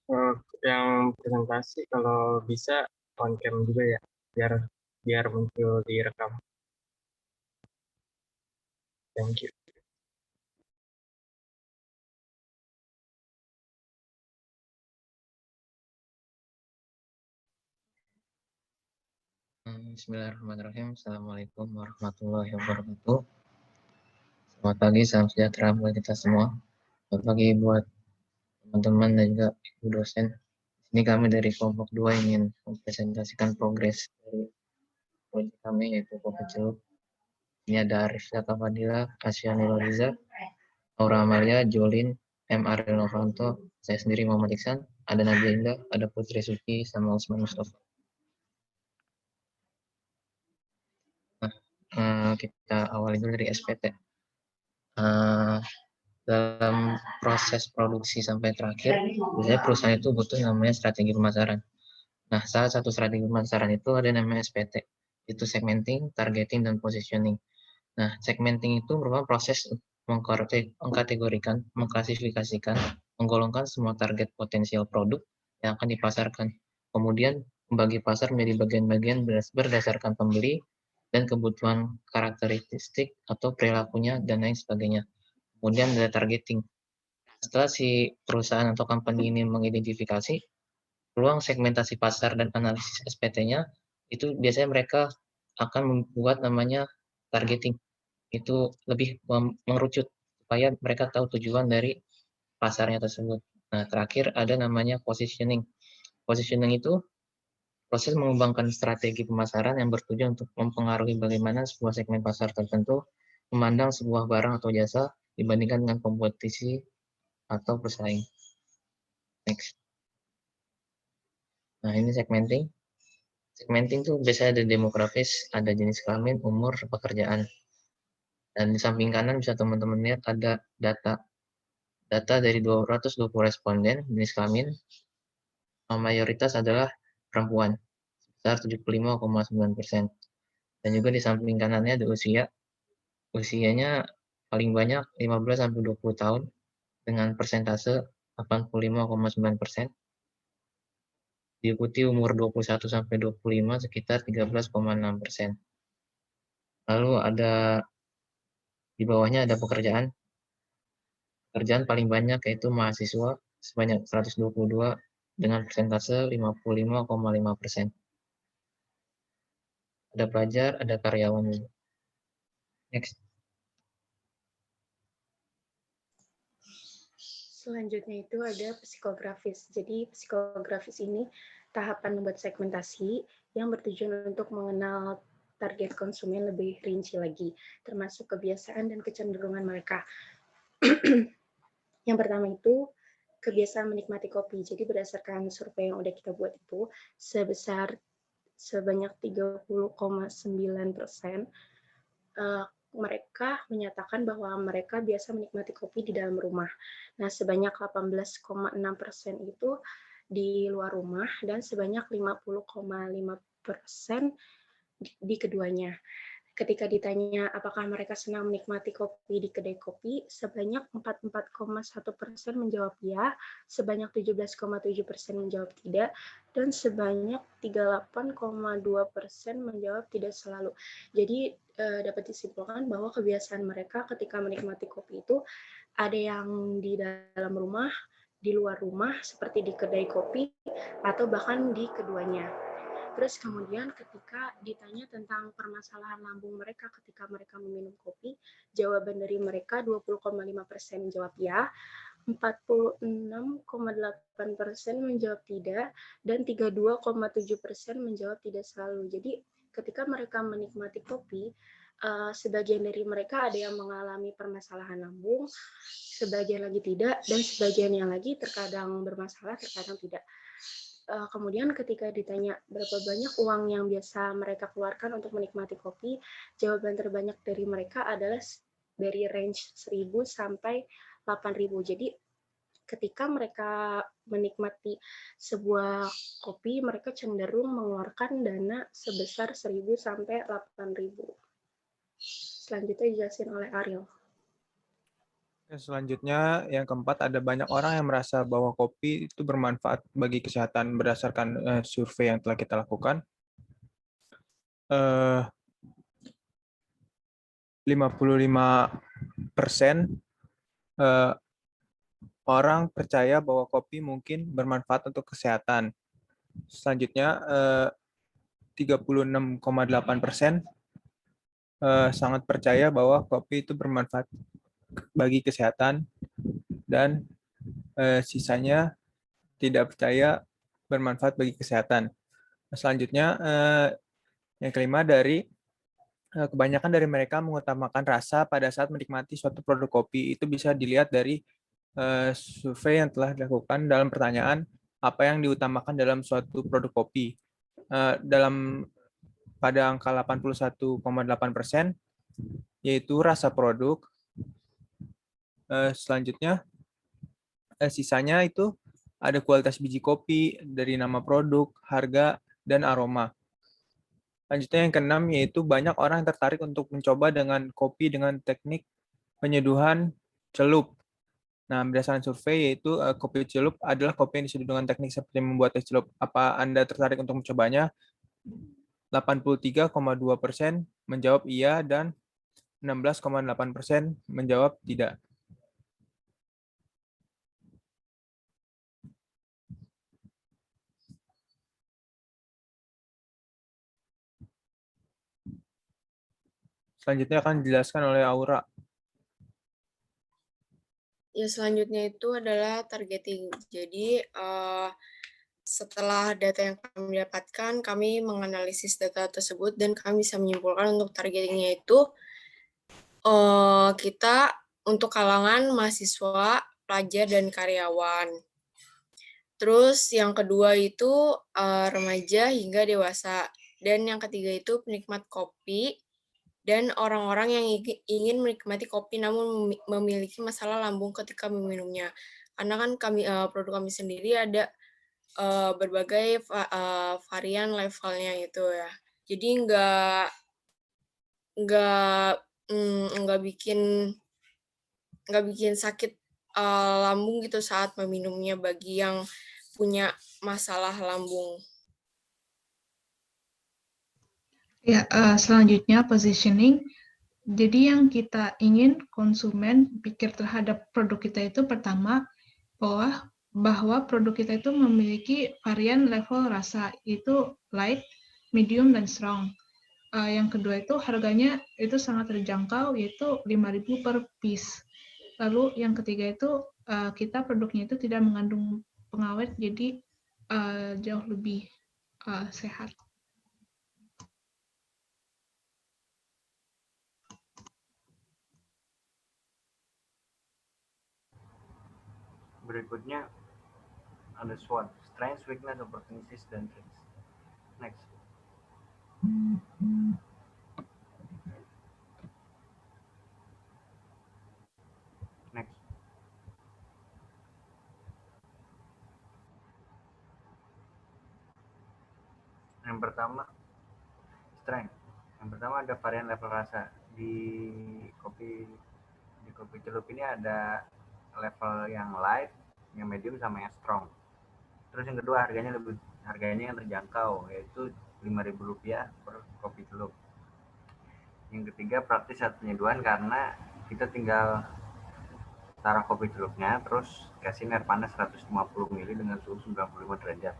Eee, yang presentasi kalau bisa on cam juga ya, biar biar muncul direkam. Thank you. Bismillahirrahmanirrahim. Assalamualaikum warahmatullahi wabarakatuh. Selamat pagi, salam sejahtera buat kita semua. Selamat pagi buat teman-teman dan juga ibu dosen. Ini kami dari kelompok 2 ingin mempresentasikan progres dari proyek kami yaitu Kopi Celup. Ini ada Arif Zaka Fadila, Asia Nurhaliza, Aura Amalia, Jolin, M. Ariel Novanto, saya sendiri Muhammad Iksan, ada Nadia Indah, ada Putri Suki, sama Usman Mustafa. Nah, kita awali dulu dari SPT. Dalam proses produksi sampai terakhir, biasanya perusahaan itu butuh namanya strategi pemasaran. Nah, salah satu strategi pemasaran itu ada namanya SPT, itu segmenting, targeting, dan positioning. Nah, segmenting itu merupakan proses mengkategorikan, mengklasifikasikan, menggolongkan semua target potensial produk yang akan dipasarkan. Kemudian, membagi pasar menjadi bagian-bagian berdasarkan pembeli dan kebutuhan karakteristik atau perilakunya, dan lain sebagainya. Kemudian ada targeting. Setelah si perusahaan atau company ini mengidentifikasi peluang segmentasi pasar dan analisis SPT-nya, itu biasanya mereka akan membuat namanya targeting. Itu lebih mengerucut supaya mereka tahu tujuan dari pasarnya tersebut. Nah, terakhir ada namanya positioning. Positioning itu proses mengembangkan strategi pemasaran yang bertujuan untuk mempengaruhi bagaimana sebuah segmen pasar tertentu memandang sebuah barang atau jasa dibandingkan dengan kompetisi atau pesaing. Next. Nah, ini segmenting. Segmenting tuh biasanya ada demografis, ada jenis kelamin, umur, pekerjaan. Dan di samping kanan bisa teman-teman lihat ada data dari 220 responden jenis kelamin, mayoritas adalah perempuan, sebesar 75,9%. Dan juga di samping kanannya ada usia. Usianya paling banyak 15-20 tahun dengan persentase 85,9%. Diikuti umur 21-25 sekitar 13,6%. Lalu ada di bawahnya ada pekerjaan. Pekerjaan paling banyak yaitu mahasiswa sebanyak 122 dengan persentase 55,5%. Ada pelajar, ada karyawan. Next. Selanjutnya itu ada psikografis. Jadi psikografis ini tahapan membuat segmentasi yang bertujuan untuk mengenal target konsumen lebih rinci lagi, termasuk kebiasaan dan kecenderungan mereka. Yang pertama itu kebiasaan menikmati kopi. Jadi berdasarkan survei yang udah kita buat itu, sebanyak 30,9% mereka menyatakan bahwa mereka biasa menikmati kopi di dalam rumah. Nah, sebanyak 18,6% itu di luar rumah dan sebanyak 50,5% di keduanya. Ketika ditanya apakah mereka senang menikmati kopi di kedai kopi, sebanyak 44,1% menjawab ya, sebanyak 17,7% menjawab tidak, dan sebanyak 38,2% menjawab tidak selalu. Jadi dapat disimpulkan bahwa kebiasaan mereka ketika menikmati kopi itu ada yang di dalam rumah, di luar rumah, seperti di kedai kopi, atau bahkan di keduanya. Terus kemudian ketika ditanya tentang permasalahan lambung mereka ketika mereka meminum kopi, jawaban dari mereka 20,5% menjawab ya, 46,8% menjawab tidak, dan 32,7% menjawab tidak selalu. Jadi ketika mereka menikmati kopi, sebagian dari mereka ada yang mengalami permasalahan lambung, sebagian lagi tidak, dan sebagian yang lagi terkadang bermasalah, terkadang tidak. Kemudian ketika ditanya berapa banyak uang yang biasa mereka keluarkan untuk menikmati kopi, jawaban terbanyak dari mereka adalah dari range 1.000 sampai 8.000. Jadi ketika mereka menikmati sebuah kopi, mereka cenderung mengeluarkan dana sebesar 1.000 sampai 8.000. Selanjutnya dijelasin oleh Ariel. Selanjutnya, yang keempat, ada banyak orang yang merasa bahwa kopi itu bermanfaat bagi kesehatan berdasarkan survei yang telah kita lakukan. 55% orang percaya bahwa kopi mungkin bermanfaat untuk kesehatan. Selanjutnya, 36,8% sangat percaya bahwa kopi itu bermanfaat bagi kesehatan, dan sisanya tidak percaya bermanfaat bagi kesehatan. Selanjutnya, yang kelima, kebanyakan dari mereka mengutamakan rasa pada saat menikmati suatu produk kopi. Itu bisa dilihat dari survei yang telah dilakukan dalam pertanyaan apa yang diutamakan dalam suatu produk kopi. Pada angka 81,8%, yaitu rasa produk. Selanjutnya, sisanya itu ada kualitas biji kopi, dari nama produk, harga, dan aroma. Selanjutnya yang keenam, yaitu banyak orang yang tertarik untuk mencoba dengan kopi dengan teknik penyeduhan celup. Nah, berdasarkan survei, yaitu kopi celup adalah kopi yang diseduh dengan teknik seperti membuat teh celup. Apa Anda tertarik untuk mencobanya? 83,2% menjawab iya, dan 16,8% menjawab tidak. Selanjutnya akan dijelaskan oleh Aura. Ya, selanjutnya itu adalah targeting. Jadi, setelah data yang kami dapatkan, kami menganalisis data tersebut dan kami bisa menyimpulkan untuk targetingnya itu kita untuk kalangan mahasiswa, pelajar, dan karyawan. Terus yang kedua itu remaja hingga dewasa. Dan yang ketiga itu penikmat kopi dan orang-orang yang ingin menikmati kopi namun memiliki masalah lambung ketika meminumnya. Karena kan produk kami sendiri ada berbagai varian levelnya itu ya. Jadi nggak bikin sakit lambung gitu saat meminumnya bagi yang punya masalah lambung. Ya, selanjutnya positioning. Jadi yang kita ingin konsumen pikir terhadap produk kita itu pertama bahwa produk kita itu memiliki varian level rasa, itu light, medium, dan strong. Yang kedua itu harganya itu sangat terjangkau, yaitu 5.000 per piece. Lalu yang ketiga itu kita produknya itu tidak mengandung pengawet, jadi jauh lebih sehat. Berikutnya ada SWOT, strengths, weakness, opportunities, dan threats. Next. Next. Yang pertama, strength. Yang pertama ada varian level rasa. Di kopi celup ini ada level yang light, yang medium, sama yang strong. Terus yang kedua harganya yang terjangkau, yaitu Rp5.000 per kopi celup. Yang ketiga praktis saat penyeduhan, karena kita tinggal taruh kopi celupnya terus kasih air panas 150 ml dengan suhu 95 derajat.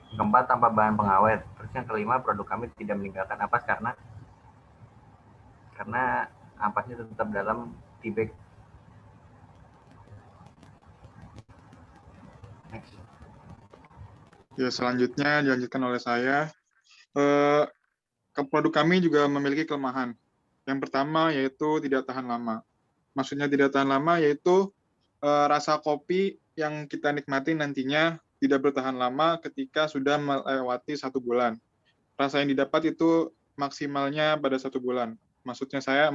Yang keempat tanpa bahan pengawet. Terus yang kelima produk kami tidak meninggalkan ampas karena ampasnya tetap dalam tea bag. Next. Ya, selanjutnya dilanjutkan oleh saya. Produk kami juga memiliki kelemahan. Yang pertama yaitu tidak tahan lama. Maksudnya tidak tahan lama yaitu rasa kopi yang kita nikmati nantinya tidak bertahan lama ketika sudah melewati 1 bulan. Rasa yang didapat itu maksimalnya pada 1 bulan. Maksud saya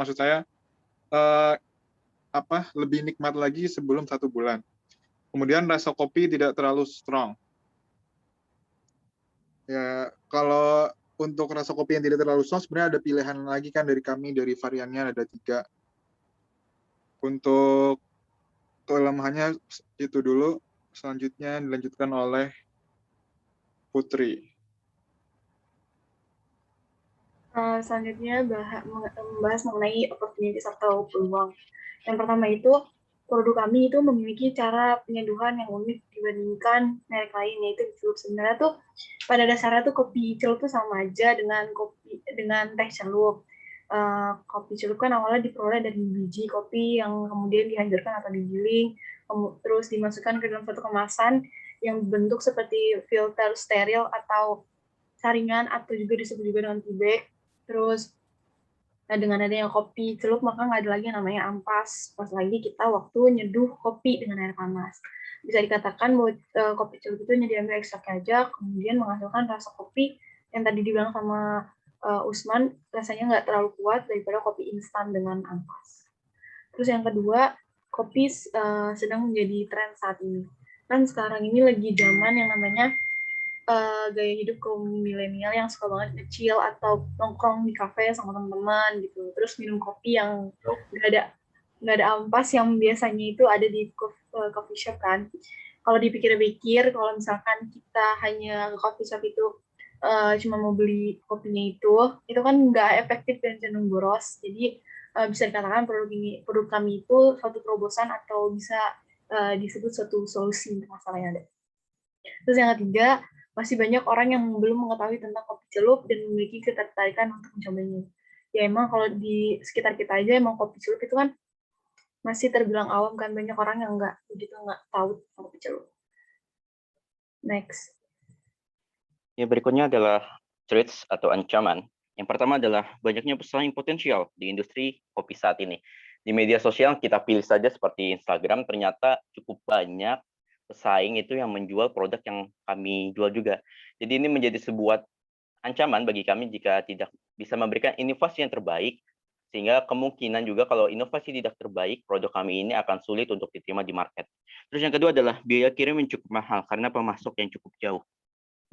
lebih nikmat lagi sebelum 1 bulan. Kemudian rasa kopi tidak terlalu strong. Ya, kalau untuk rasa kopi yang tidak terlalu strong sebenarnya ada pilihan lagi kan dari kami, dari variannya ada 3. Untuk kelemahannya itu dulu, selanjutnya dilanjutkan oleh Putri. Selanjutnya membahas mengenai opportunities atau peluang. Yang pertama itu, produk kami itu memiliki cara penyeduhan yang unik dibandingkan merek lain, yaitu celup. Sebenarnya tuh pada dasarnya tuh kopi celup tuh sama aja dengan teh celup. Kopi celup kan awalnya diperoleh dari biji kopi yang kemudian dihancurkan atau digiling, terus dimasukkan ke dalam satu kemasan yang bentuk seperti filter steril atau saringan, atau juga disebut juga dengan tea bag. Terus, nah dengan adanya kopi celup, maka nggak ada lagi yang namanya ampas. Pas lagi kita waktu nyeduh kopi dengan air panas. Bisa dikatakan bahwa kopi celup itu diambil ekstrak aja, kemudian menghasilkan rasa kopi yang tadi dibilang sama Usman, rasanya nggak terlalu kuat daripada kopi instan dengan ampas. Terus yang kedua, kopi sedang menjadi tren saat ini. Kan sekarang ini lagi zaman yang namanya gaya hidup kaum milenial yang suka banget kecil atau nongkrong di kafe sama teman-teman gitu, terus minum kopi yang nggak ada ampas yang biasanya itu ada di coffee shop kan. Kalau dipikir-pikir, kalau misalkan kita hanya ke coffee shop itu cuma mau beli kopinya itu kan nggak efektif dan cenderung boros. Jadi bisa dikatakan produk kami itu suatu terobosan atau bisa disebut suatu solusi untuk masalah yang ada. Terus yang ketiga, masih banyak orang yang belum mengetahui tentang kopi celup dan memiliki ketertarikan untuk mencobanya. Ya emang kalau di sekitar kita aja emang kopi celup itu kan masih terbilang awam kan, banyak orang yang nggak tahu tentang kopi celup. Next. Ya, berikutnya adalah threats atau ancaman. Yang pertama adalah banyaknya pesaing potensial di industri kopi saat ini. Di media sosial kita pilih saja seperti Instagram, ternyata cukup banyak pesaing itu yang menjual produk yang kami jual juga. Jadi ini menjadi sebuah ancaman bagi kami jika tidak bisa memberikan inovasi yang terbaik, sehingga kemungkinan juga kalau inovasi tidak terbaik, produk kami ini akan sulit untuk diterima di market. Terus yang kedua adalah biaya kirim yang cukup mahal karena pemasok yang cukup jauh.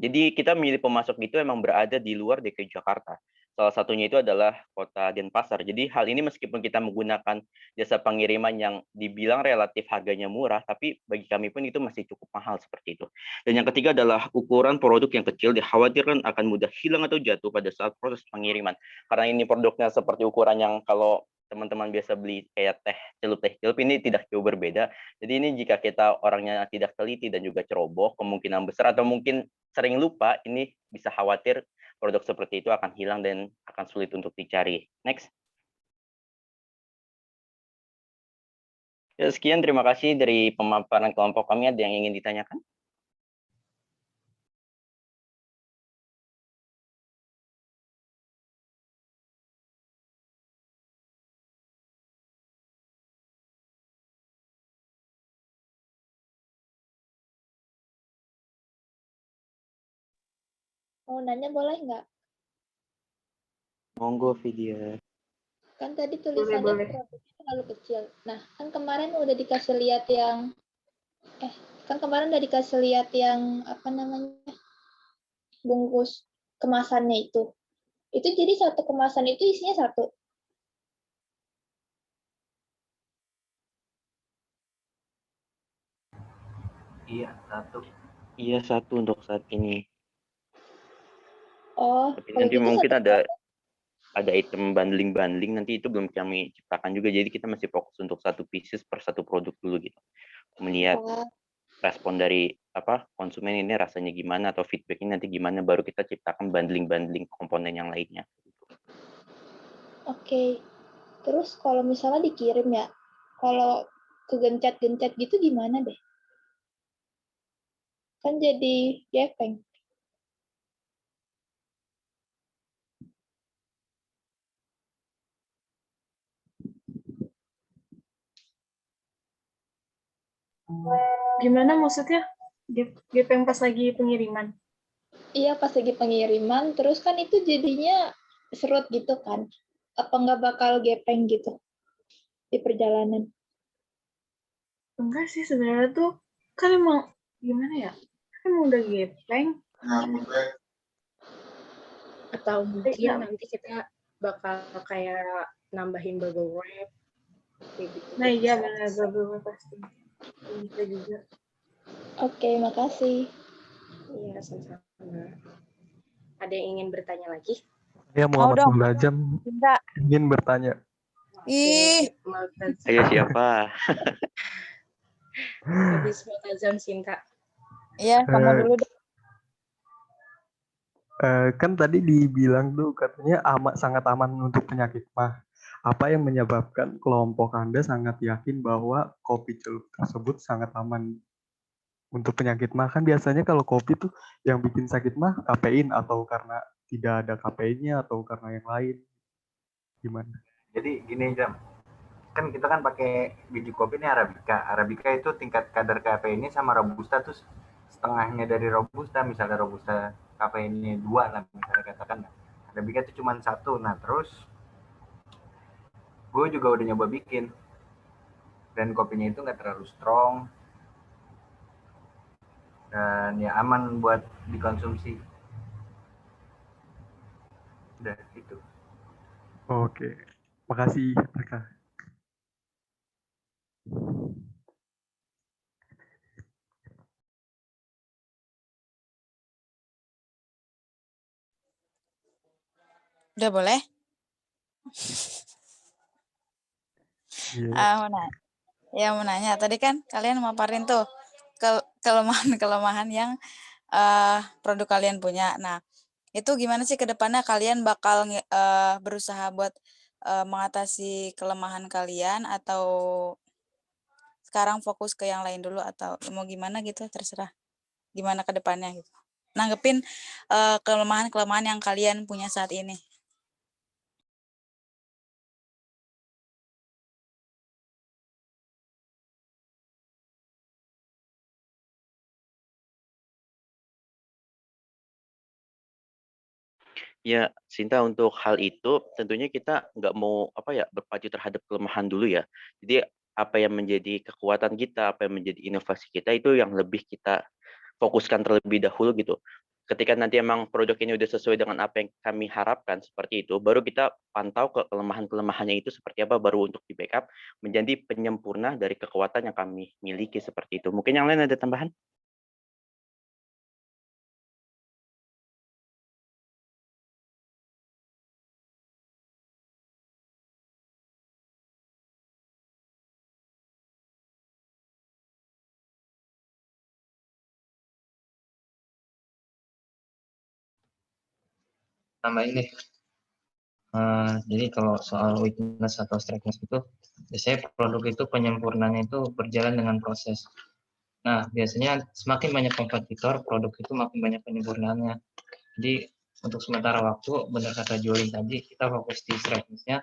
Jadi kita memilih pemasok itu memang berada di luar DKI Jakarta. Salah satunya itu adalah kota Denpasar. Jadi hal ini meskipun kita menggunakan jasa pengiriman yang dibilang relatif harganya murah, tapi bagi kami pun itu masih cukup mahal seperti itu. Dan yang ketiga adalah ukuran produk yang kecil dikhawatirkan akan mudah hilang atau jatuh pada saat proses pengiriman. Karena ini produknya seperti ukuran yang kalau teman-teman biasa beli kayak teh celup ini tidak jauh berbeda. Jadi ini jika kita orangnya tidak teliti dan juga ceroboh, kemungkinan besar atau mungkin sering lupa, ini bisa khawatir produk seperti itu akan hilang dan akan sulit untuk dicari. Next. Ya, sekian, terima kasih dari pemaparan kelompok kami. Ada yang ingin ditanyakan? Mau nanya boleh nggak? Monggo, Vidya. Kan tadi tulisannya produknya terlalu kecil. Nah, kan kemarin udah dikasih lihat yang apa namanya, bungkus kemasannya itu. Itu jadi satu kemasan itu isinya satu. Iya, satu. Iya, satu untuk saat ini. Oh, tapi nanti gitu mungkin ada item bundling nanti itu belum kami ciptakan juga, jadi kita masih fokus untuk satu pieces per satu produk dulu gitu, melihat respon dari konsumen ini rasanya gimana atau feedbacknya nanti gimana, baru kita ciptakan bundling komponen yang lainnya. Oke. Terus kalau misalnya dikirim ya, kalau kegencet-gencet gitu gimana deh? Kan jadi gepeng. Gimana maksudnya? Gepeng pas lagi pengiriman? Iya, pas lagi pengiriman, terus kan itu jadinya serut gitu kan. Apa nggak bakal gepeng gitu di perjalanan? Enggak sih, sebenarnya tuh kan emang gimana ya? Kan emang udah gepeng. Atau mungkin nanti kita bakal kayak nambahin bubble wrap Kayak gitu. Nah iya benar beberapa pasti bisa juga. Oke, makasih. Iya, sama-sama. Ada yang ingin bertanya lagi? Ya, Mau Muhammad dong, Mulajam Cinta. ingin bertanya. Ih, Ayo siapa? Habis Multazam Sinta. iya kamu Eh, dulu deh. kan tadi dibilang tuh katanya sangat aman untuk penyakit mah. Apa yang menyebabkan kelompok Anda sangat yakin bahwa kopi celup tersebut sangat aman untuk penyakit mah? Kan biasanya kalau kopi tuh yang bikin sakit mah kafein atau karena tidak ada kafeinnya atau karena yang lain. Gimana? Jadi gini Jam, kan kita kan pakai biji kopi ini Arabica. Arabica itu tingkat kadar kafeinnya sama Robusta tuh setengahnya dari Robusta. Misalnya Robusta kafeinnya 2 lah misalnya katakan. Arabica itu cuma 1. Nah terus gue juga udah nyoba bikin dan kopinya itu nggak terlalu strong dan ya aman buat dikonsumsi. Udah itu. Oke, makasih. Raka. Udah boleh? Iya. Mau nanya. Tadi kan kalian maparin tuh kelemahan-kelemahan yang produk kalian punya. Nah, itu gimana sih ke depannya kalian bakal berusaha buat mengatasi kelemahan kalian atau sekarang fokus ke yang lain dulu atau mau gimana gitu, terserah. Gimana ke depannya gitu. Nanggepin kelemahan-kelemahan yang kalian punya saat ini. Ya, Sinta, untuk hal itu tentunya kita nggak mau berpacu terhadap kelemahan dulu ya. Jadi apa yang menjadi kekuatan kita, apa yang menjadi inovasi kita itu yang lebih kita fokuskan terlebih dahulu gitu. Ketika nanti emang produk ini udah sesuai dengan apa yang kami harapkan seperti itu, baru kita pantau ke kelemahan-kelemahannya itu seperti apa, baru untuk di backup menjadi penyempurna dari kekuatan yang kami miliki seperti itu. Mungkin yang lain ada tambahan? Tambahin deh. Jadi kalau soal weakness atau strength itu, biasanya produk itu penyempurnaannya itu berjalan dengan proses. Nah, biasanya semakin banyak kompetitor, produk itu makin banyak penyempurnaannya. Jadi untuk sementara waktu, benar kata Jolin tadi, kita fokus di strength-nya.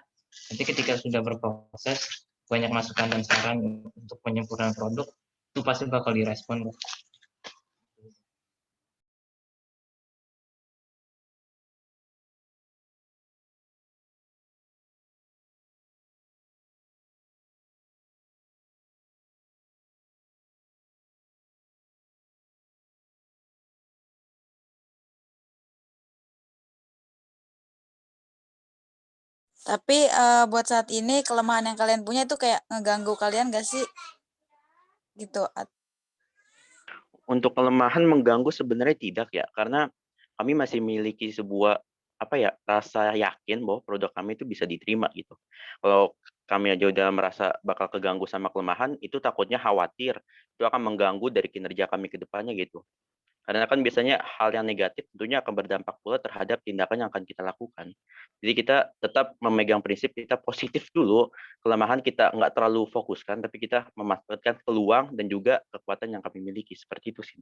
Nanti ketika sudah berproses, banyak masukan dan saran untuk penyempurnaan produk, itu pasti bakal direspon. Tapi buat saat ini kelemahan yang kalian punya itu kayak ngeganggu kalian gak sih? Gitu. Untuk kelemahan mengganggu sebenarnya tidak ya, karena kami masih memiliki sebuah rasa yakin bahwa produk kami itu bisa diterima gitu. Kalau kami aja udah merasa bakal keganggu sama kelemahan, itu takutnya khawatir itu akan mengganggu dari kinerja kami ke depannya gitu. Karena kan biasanya hal yang negatif tentunya akan berdampak pula terhadap tindakan yang akan kita lakukan. Jadi kita tetap memegang prinsip kita positif dulu, kelemahan kita nggak terlalu fokuskan, tapi kita memanfaatkan peluang dan juga kekuatan yang kami miliki. Seperti itu sih.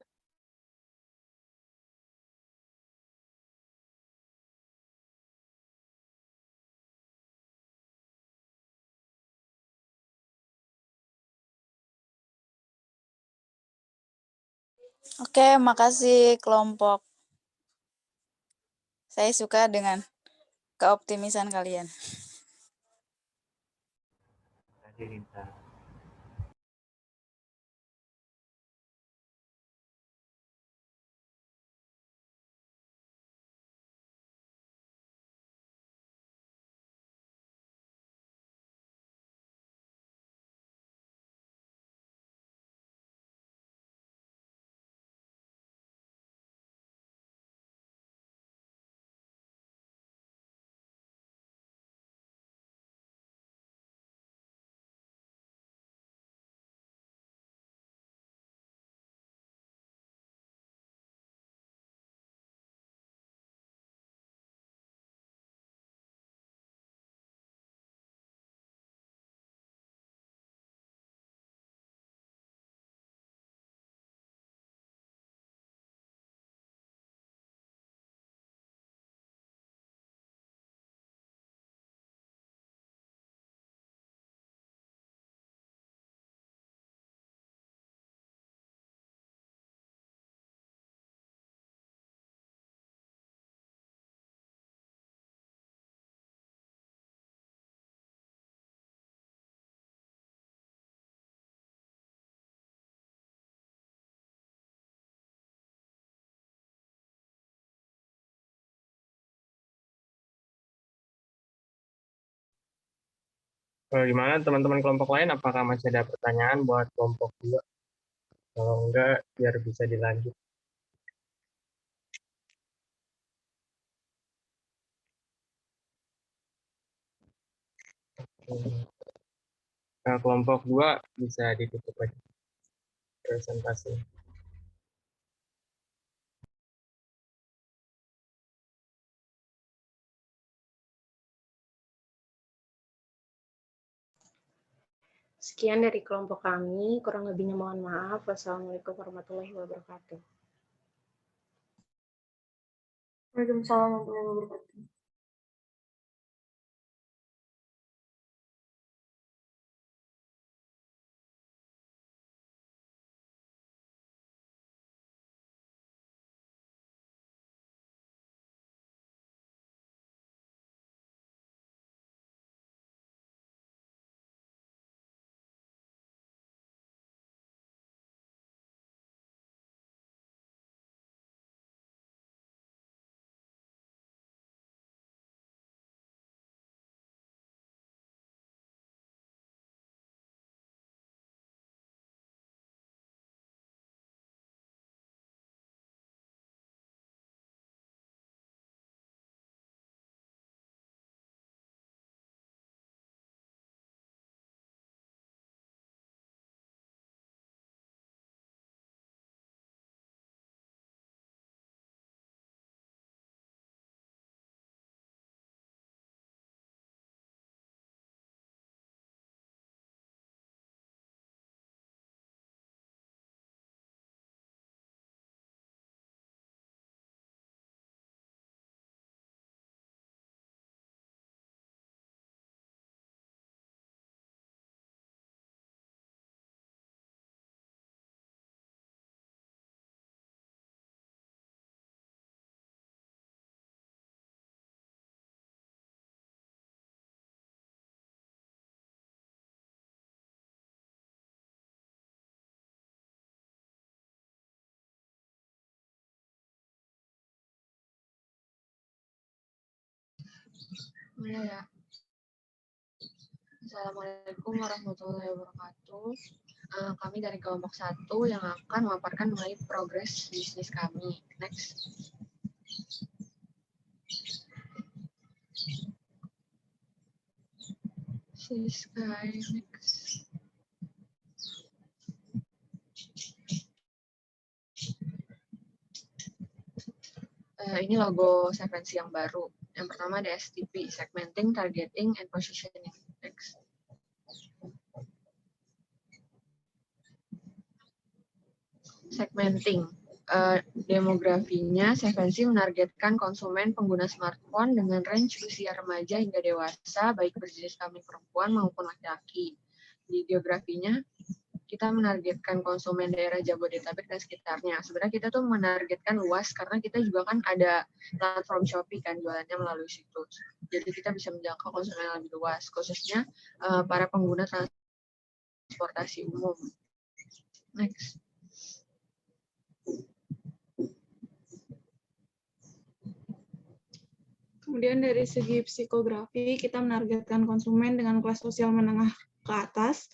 Oke, makasih kelompok. Saya suka dengan keoptimisan kalian. Terima kasih. Gimana teman-teman kelompok lain? Apakah masih ada pertanyaan buat kelompok 2? Kalau enggak, biar bisa dilanjut. Kelompok 2 bisa ditutup aja presentasi. Sekian dari kelompok kami, kurang lebihnya mohon maaf. Wassalamualaikum warahmatullahi wabarakatuh. Waalaikumsalam warahmatullahi wabarakatuh. Ya. Assalamualaikum warahmatullahi wabarakatuh. Kami dari kelompok 1 yang akan memaparkan mengenai progres bisnis kami. Next. Sky, next. Ini logo Sevensi yang baru. Yang pertama ada STP, Segmenting, Targeting, and Positioning. Next. Segmenting. Demografinya, Sevensi menargetkan konsumen pengguna smartphone dengan range usia remaja hingga dewasa, baik berjenis kelamin perempuan maupun laki-laki. Di geografinya, kita menargetkan konsumen daerah Jabodetabek dan sekitarnya. Sebenarnya kita tuh menargetkan luas karena kita juga kan ada platform Shopee kan jualannya melalui situs. Jadi kita bisa menjangkau konsumen yang lebih luas, khususnya para pengguna transportasi umum. Next. Kemudian dari segi psikografi, kita menargetkan konsumen dengan kelas sosial menengah ke atas.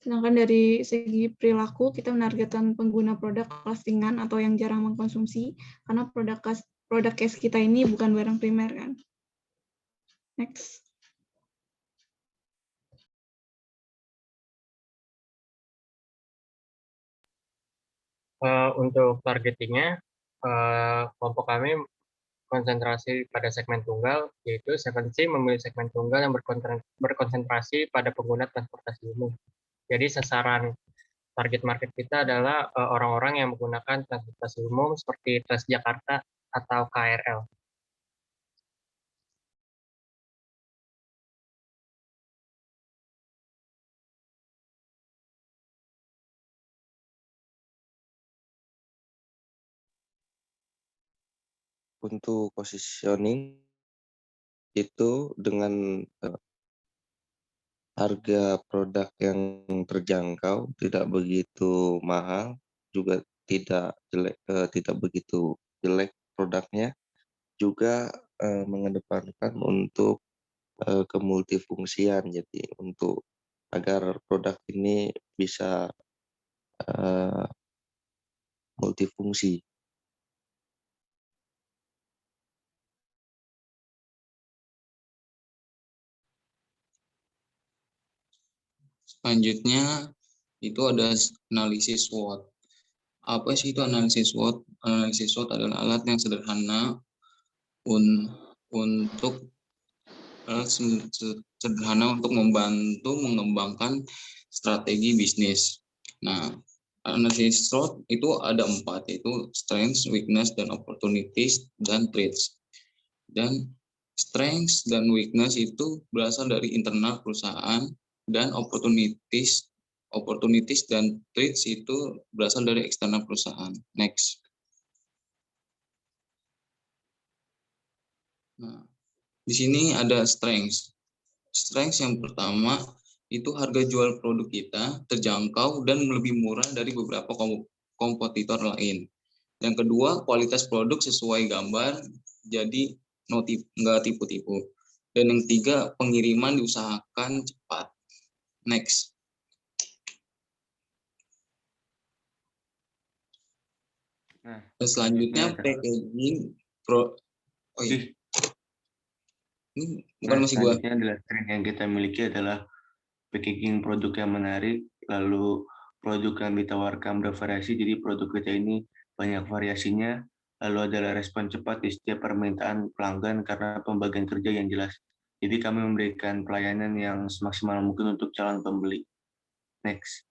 Sedangkan dari segi perilaku, kita menargetkan pengguna produk kelas ringan atau yang jarang mengkonsumsi, karena produk case kita ini bukan barang primer kan. Next. Untuk targetingnya, kelompok kami konsentrasi pada segmen tunggal, yaitu Sevensi memilih segmen tunggal yang berkonsentrasi pada pengguna transportasi umum. Jadi sasaran target market kita adalah orang-orang yang menggunakan transportasi umum seperti Transjakarta atau KRL. Untuk positioning itu dengan harga produk yang terjangkau, tidak begitu mahal, juga tidak jelek, tidak begitu jelek produknya, juga mengedepankan untuk kemultifungsian. Jadi untuk agar produk ini bisa multifungsi. Selanjutnya itu ada analisis SWOT. Apa sih itu analisis SWOT? Analisis SWOT adalah alat yang sederhana untuk membantu mengembangkan strategi bisnis. Nah, analisis SWOT itu ada 4, yaitu strengths, weakness, dan opportunities, dan threats. Dan strengths dan weakness itu berasal dari internal perusahaan, dan opportunities dan threats itu berasal dari eksternal perusahaan. Next. Nah, di sini ada strengths. Strengths yang pertama itu harga jual produk kita terjangkau dan lebih murah dari beberapa kompetitor lain. Yang kedua, kualitas produk sesuai gambar, jadi nggak tipu-tipu. Dan yang ketiga, pengiriman diusahakan cepat. Next. Nah, dan selanjutnya packaging ini bukan masih gua. Selanjutnya adalah tren yang kita miliki adalah packaging produk yang menarik, lalu produk yang ditawarkan bervariasi, jadi produk kita ini banyak variasinya, lalu adalah respon cepat di setiap permintaan pelanggan karena pembagian kerja yang jelas. Jadi kami memberikan pelayanan yang semaksimal mungkin untuk calon pembeli. Next.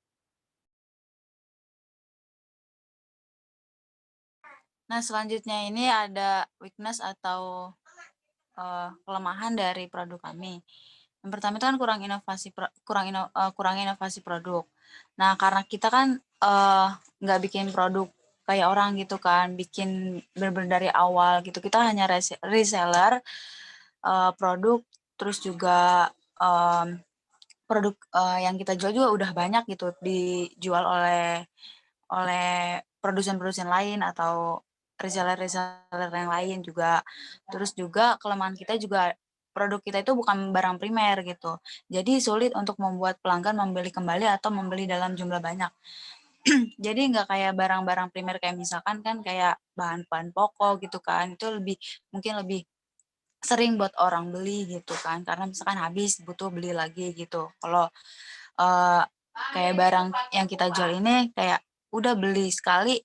Nah, selanjutnya ini ada weakness atau kelemahan dari produk kami. Yang pertama itu kan kurang inovasi produk. Nah, karena kita kan nggak bikin produk kayak orang gitu kan, bikin bener-bener dari awal gitu. Kita hanya reseller produk, terus juga produk yang kita jual juga udah banyak gitu dijual oleh produsen-produsen lain atau reseller yang lain juga. Terus juga kelemahan kita juga produk kita itu bukan barang primer gitu. Jadi sulit untuk membuat pelanggan membeli kembali atau membeli dalam jumlah banyak. Jadi nggak kayak barang-barang primer kayak misalkan kan kayak bahan-bahan pokok gitu kan. Itu mungkin lebih sering buat orang beli gitu kan. Karena misalkan habis butuh beli lagi gitu. Kalau kayak barang yang kita jual ini kayak udah beli sekali,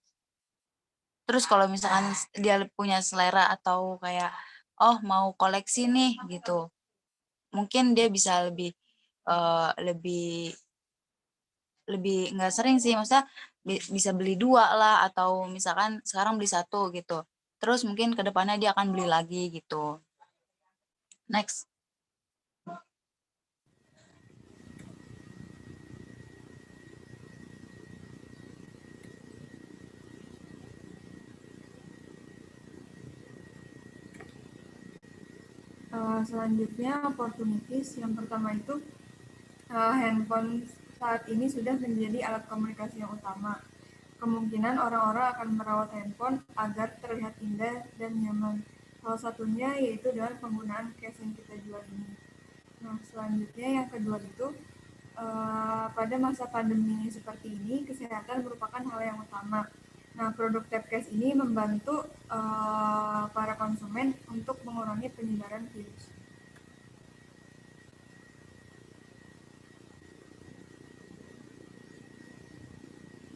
terus kalau misalkan dia punya selera atau kayak mau koleksi nih gitu, mungkin dia bisa lebih nggak sering sih, maksudnya bisa beli 2 lah, atau misalkan sekarang beli 1 gitu, terus mungkin kedepannya dia akan beli lagi gitu. Next. Selanjutnya opportunities. Yang pertama itu handphone saat ini sudah menjadi alat komunikasi yang utama. Kemungkinan orang-orang akan merawat handphone agar terlihat indah dan nyaman. Salah satunya yaitu dengan penggunaan case yang kita jual ini. Nah, selanjutnya yang kedua itu pada masa pandemi seperti ini, kesehatan merupakan hal yang utama. Nah, produk Tapcase ini membantu para konsumen untuk mengurangi penyebaran virus.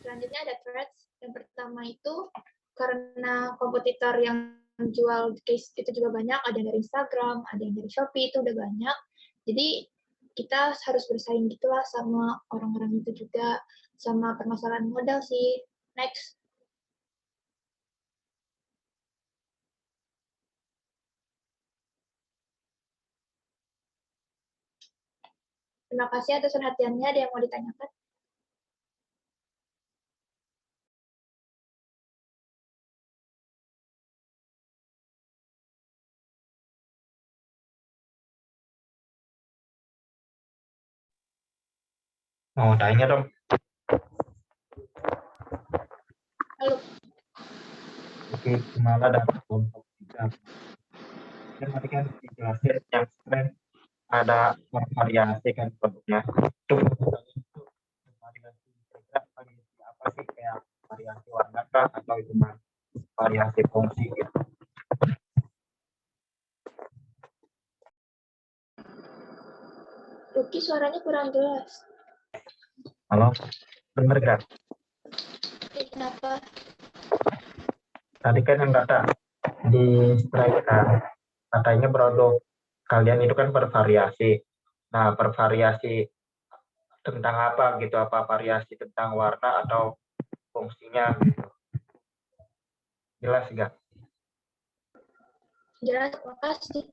Selanjutnya ada threats. Yang pertama itu karena kompetitor yang jual case itu juga banyak, ada yang dari Instagram, ada yang dari Shopee, itu udah banyak. Jadi kita harus bersaing gitulah sama orang-orang itu juga, sama permasalahan modal sih. Next. Terima kasih atas perhatiannya. Ada yang mau ditanyakan? Mau tanya dong. Halo. Oke, Kumala dan kelompok 3. Dan tadi kan dijelasin yang strength, ada variasi kan produknya. Itu variasi kira-kira variasi apa sih, kayak variasi warna kah atau cuma variasi fungsi gitu. Ruki, suaranya kurang jelas. Halo, dengar gak? Kenapa? Tadi kan yang kata di slide kan, katanya produk kalian itu kan bervariasi. Nah, bervariasi tentang apa gitu? Apa variasi tentang warna atau fungsinya gitu? Jelas nggak? Jelas, makasih.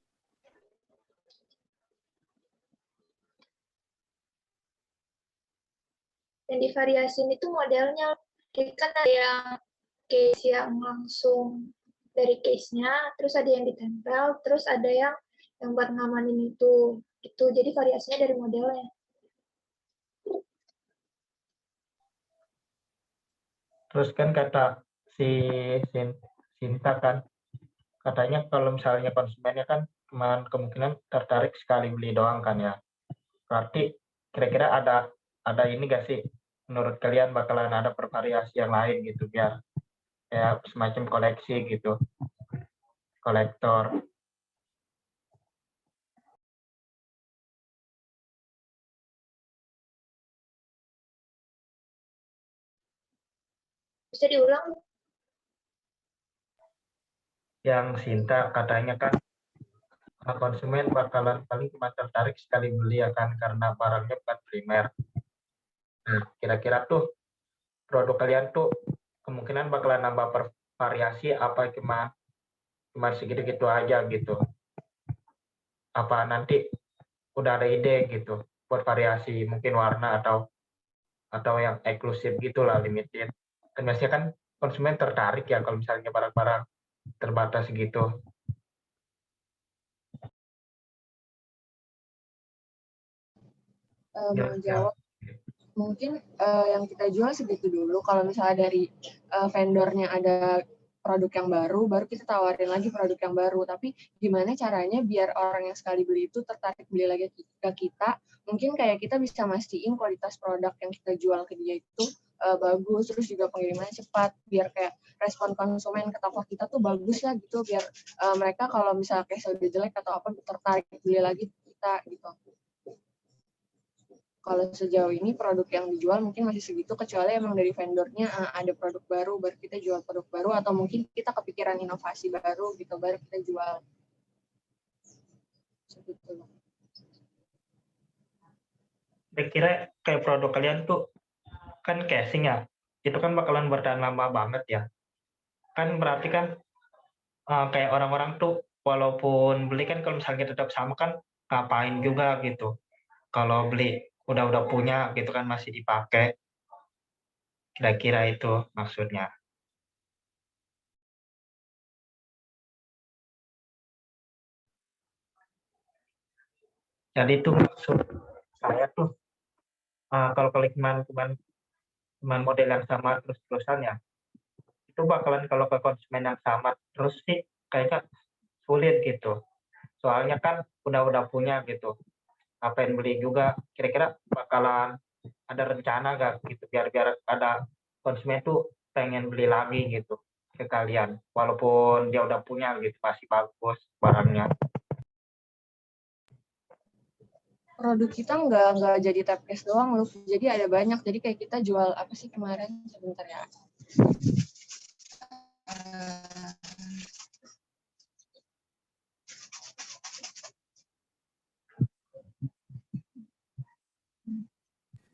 Yang divariasiin itu modelnya, jadi kan ada yang case yang langsung dari case-nya, terus ada yang ditempel, terus ada yang buat ngamanin itu. Jadi variasinya dari modelnya. Terus kan kata si Sinta kan, katanya kalau misalnya konsumennya kan kemungkinan tertarik sekali beli doang kan ya. Berarti kira-kira ada ini nggak sih, menurut kalian bakalan ada bervariasi yang lain gitu biar kayak semacam koleksi gitu, kolektor. Bisa diulang? Yang Sinta katanya kan konsumen bakalan paling cuma tertarik sekali beli ya kan, karena barangnya bukan primer. Nah, kira-kira tuh produk kalian tuh kemungkinan bakalan nambah variasi apa cuma segitu-gitu aja gitu? Apa nanti udah ada ide gitu buat variasi, mungkin warna atau yang eksklusif gitulah, limited. Dan biasanya kan konsumen tertarik ya kalau misalnya barang-barang terbatas gitu. Mau jawab, mungkin yang kita jual segitu dulu. Kalau misalnya dari vendornya ada produk yang baru kita tawarin lagi produk yang baru. Tapi gimana caranya biar orang yang sekali beli itu tertarik beli lagi ke kita? Mungkin kayak kita bisa mastiin kualitas produk yang kita jual ke dia itu bagus, terus juga pengirimannya cepat, biar kayak respon konsumen ke toko kita tuh bagus lah gitu, biar mereka kalau misalnya kayak udah jelek atau apa tertarik beli lagi kita gitu. Kalau sejauh ini produk yang dijual mungkin masih segitu, kecuali emang dari vendornya ada produk baru kita jual produk baru, atau mungkin kita kepikiran inovasi baru gitu, baru kita jual. Segitu. Kira-kira kayak produk kalian tuh kan casing ya, itu kan bakalan bertahan lama banget ya. Kan berarti kan kayak orang-orang tuh walaupun beli kan kalau misalnya tetap sama kan ngapain juga gitu. Kalau beli udah punya gitu kan masih dipakai. Kira-kira itu maksudnya. Jadi itu maksud saya tuh kalau cuman model yang sama terus-terusan ya, itu bakalan kalau ke konsumen yang sama terus sih kayaknya sulit gitu. Soalnya kan udah punya gitu. Ngapain beli juga, kira-kira bakalan ada rencana gak gitu biar ada konsumen tuh pengen beli lagi gitu ke kalian walaupun dia udah punya gitu, masih bagus barangnya. Produk kita nggak jadi tap case doang loh, jadi ada banyak. Jadi kayak kita jual apa sih kemarin, sebentar ya.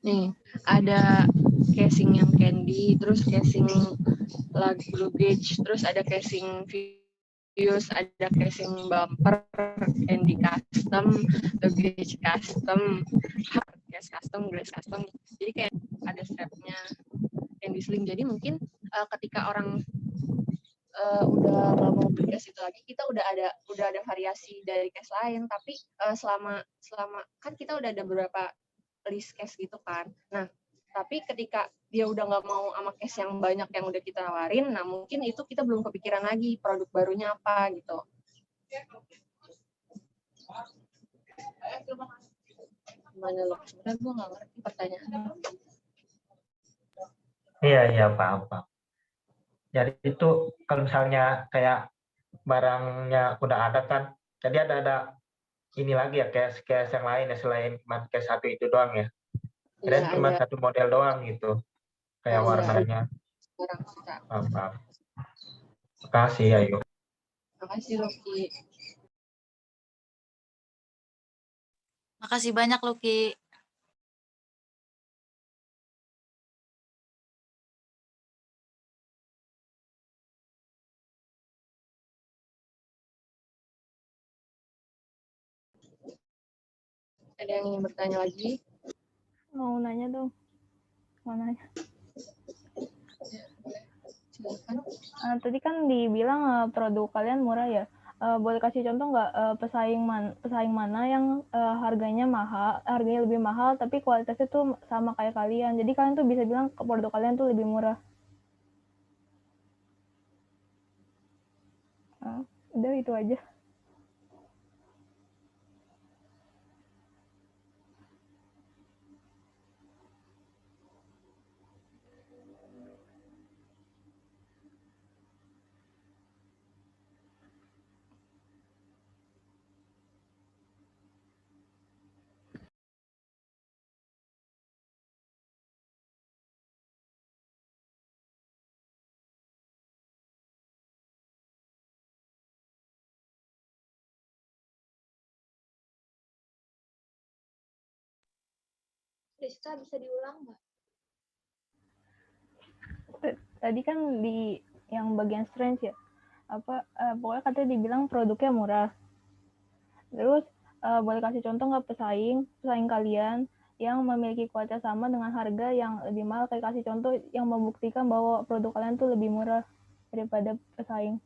Nih, ada casing yang candy, terus casing luggage, terus ada casing fuse, ada casing bumper, candy custom, luggage custom, hard case custom, glass custom. Jadi kayak ada strapnya, candy sling. Jadi mungkin ketika orang udah nggak mau beli case itu lagi, kita udah ada variasi dari case lain. Tapi selama kan kita udah ada beberapa list case gitu kan. Nah, tapi ketika dia udah nggak mau sama case yang banyak yang udah kita tawarin, nah mungkin itu kita belum kepikiran lagi produk barunya apa gitu. Gimana loh? Sebenarnya gue nggak ngerti pertanyaannya. Iya, paham. Jadi itu kalau misalnya kayak barangnya udah ada kan, jadi ada ini lagi ya kayak case yang lain ya selain cuma case satu itu doang ya. Iya, Dan cuma ada. satu model doang gitu, kayak Oh, iya. warnanya. Sekarang kita. Paham. Makasih, Ayu. Makasih, Loki. Makasih banyak, Loki. Ada yang ingin bertanya lagi? Mau nanya dong. Mau nanya. Tadi kan dibilang produk kalian murah ya. Boleh kasih contoh nggak pesaing mana yang harganya lebih mahal tapi kualitasnya tuh sama kayak kalian. Jadi kalian tuh bisa bilang produk kalian tuh lebih murah. Udah itu aja. Rizka bisa diulang nggak? Tadi kan di yang bagian strength ya. Pokoknya katanya dibilang produknya murah. Terus boleh kasih contoh nggak pesaing kalian yang memiliki kualitas sama dengan harga yang lebih mahal, kayak kasih contoh yang membuktikan bahwa produk kalian tuh lebih murah daripada pesaing.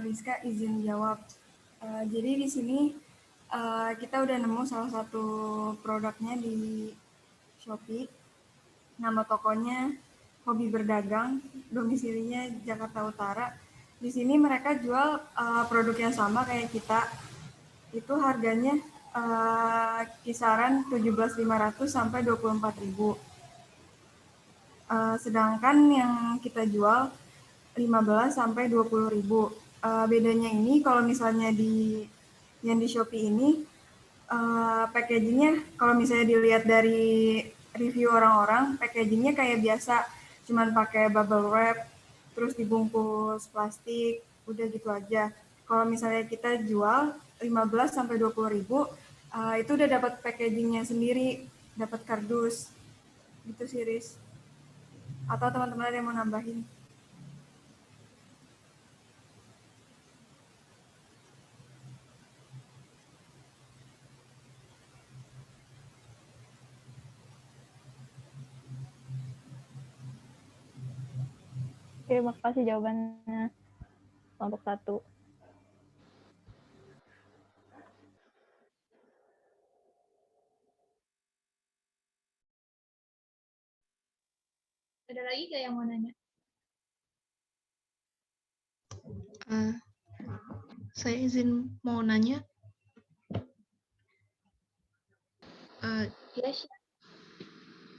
Rizka izin jawab. Jadi di sini kita udah nemu salah satu produknya di Shopee. Nama tokonya Hobi Berdagang, domisilinya Jakarta Utara. Di sini mereka jual produk yang sama kayak kita. Itu harganya kisaran 17.500 sampai 24.000. Sedangkan yang kita jual 15 sampai 20.000. Bedanya ini kalau misalnya yang di Shopee ini packagingnya kalau misalnya dilihat dari review orang-orang, packagingnya kayak biasa, cuman pakai bubble wrap, terus dibungkus plastik, udah gitu aja. Kalau misalnya kita jual 15 sampai 20.000, itu udah dapat packagingnya sendiri, dapat kardus, gitu sih Riz. Atau teman-teman ada yang mau nambahin? Oke, makasih jawabannya kelompok 1. Ada lagi nggak yang mau nanya? Saya izin mau nanya. Yes.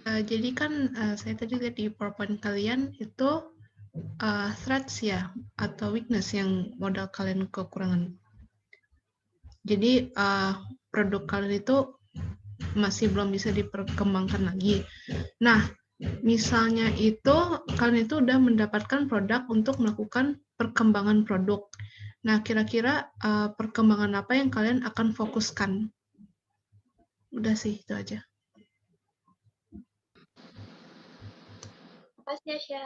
Jadi kan saya tadi lihat di PowerPoint kalian itu threats ya atau weakness yang modal kalian kekurangan. Jadi produk kalian itu masih belum bisa diperkembangkan lagi. Nah, misalnya itu kalian itu udah mendapatkan produk untuk melakukan perkembangan produk. Nah, kira-kira perkembangan apa yang kalian akan fokuskan? Udah sih, itu aja. Makasih, Asya.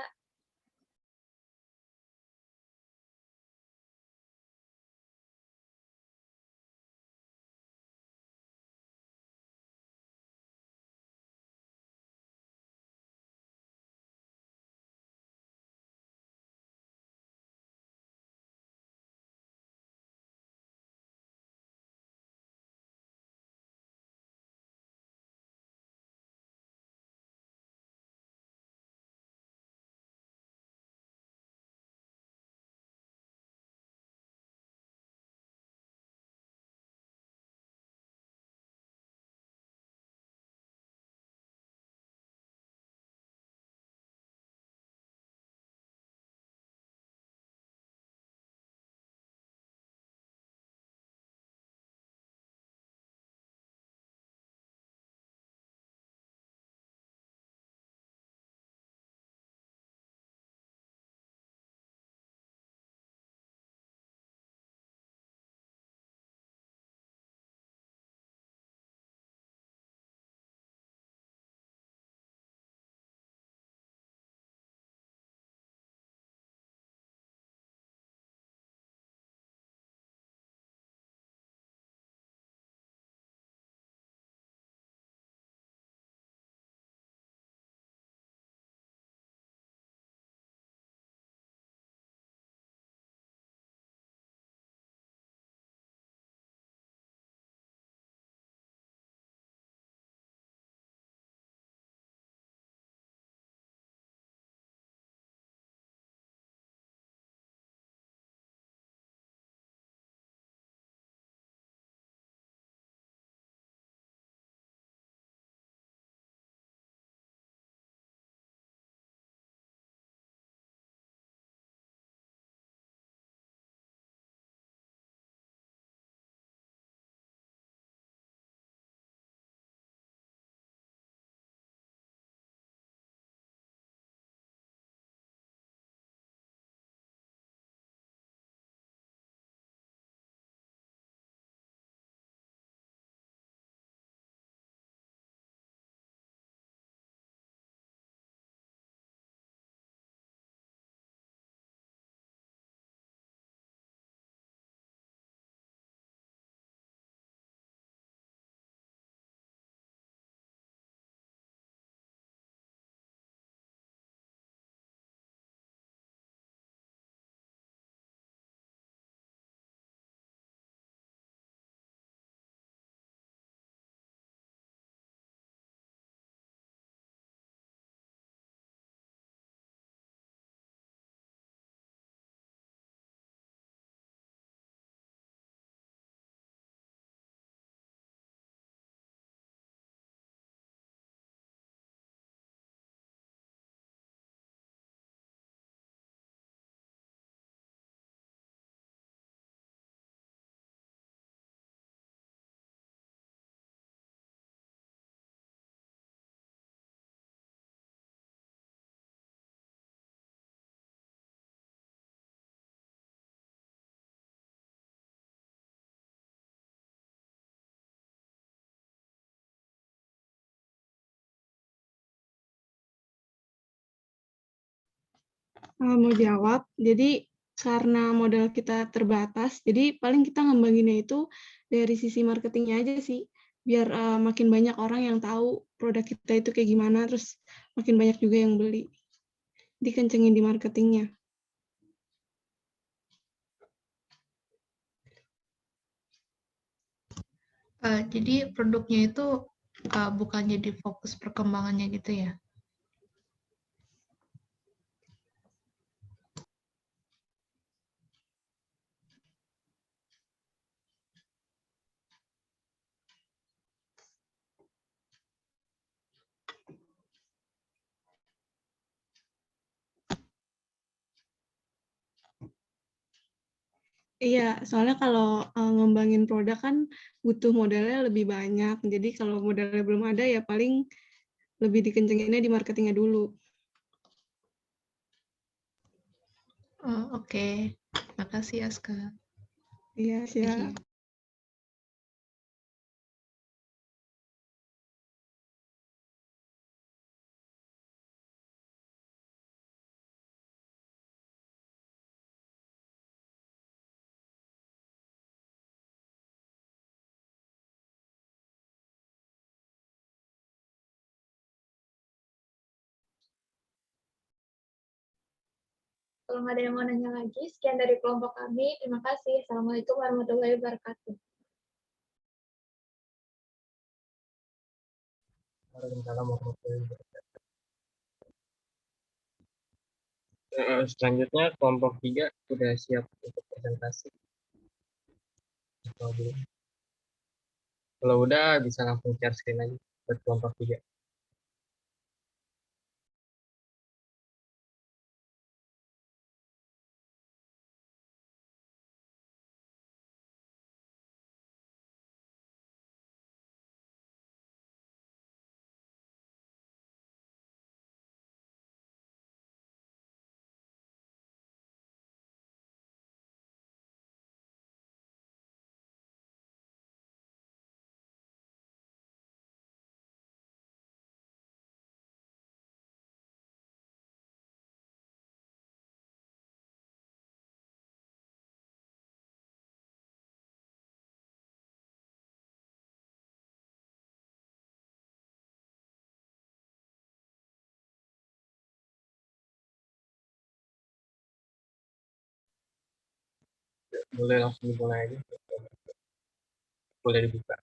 Mau jawab, jadi karena modal kita terbatas, jadi paling kita ngembanginnya itu dari sisi marketingnya aja sih, biar makin banyak orang yang tahu produk kita itu kayak gimana, terus makin banyak juga yang beli. Dikencengin di marketingnya. Jadi produknya itu bukan jadi fokus perkembangannya gitu ya? Iya, soalnya kalau ngembangin produk kan butuh modalnya lebih banyak. Jadi kalau modalnya belum ada ya paling lebih dikencenginnya di marketingnya dulu. Oh, oke. Makasih Aska. Iya, Thank siap. you. Kalau nggak ada yang mau nanya lagi, sekian dari kelompok kami. Terima kasih. Assalamualaikum warahmatullahi wabarakatuh. Waalaikumsalam warahmatullahi wabarakatuh. Selanjutnya kelompok 3 sudah siap untuk presentasi. Kalau udah bisa langsung share screen aja buat kelompok 3. Boleh langsung dimulai aja. Boleh dibuka.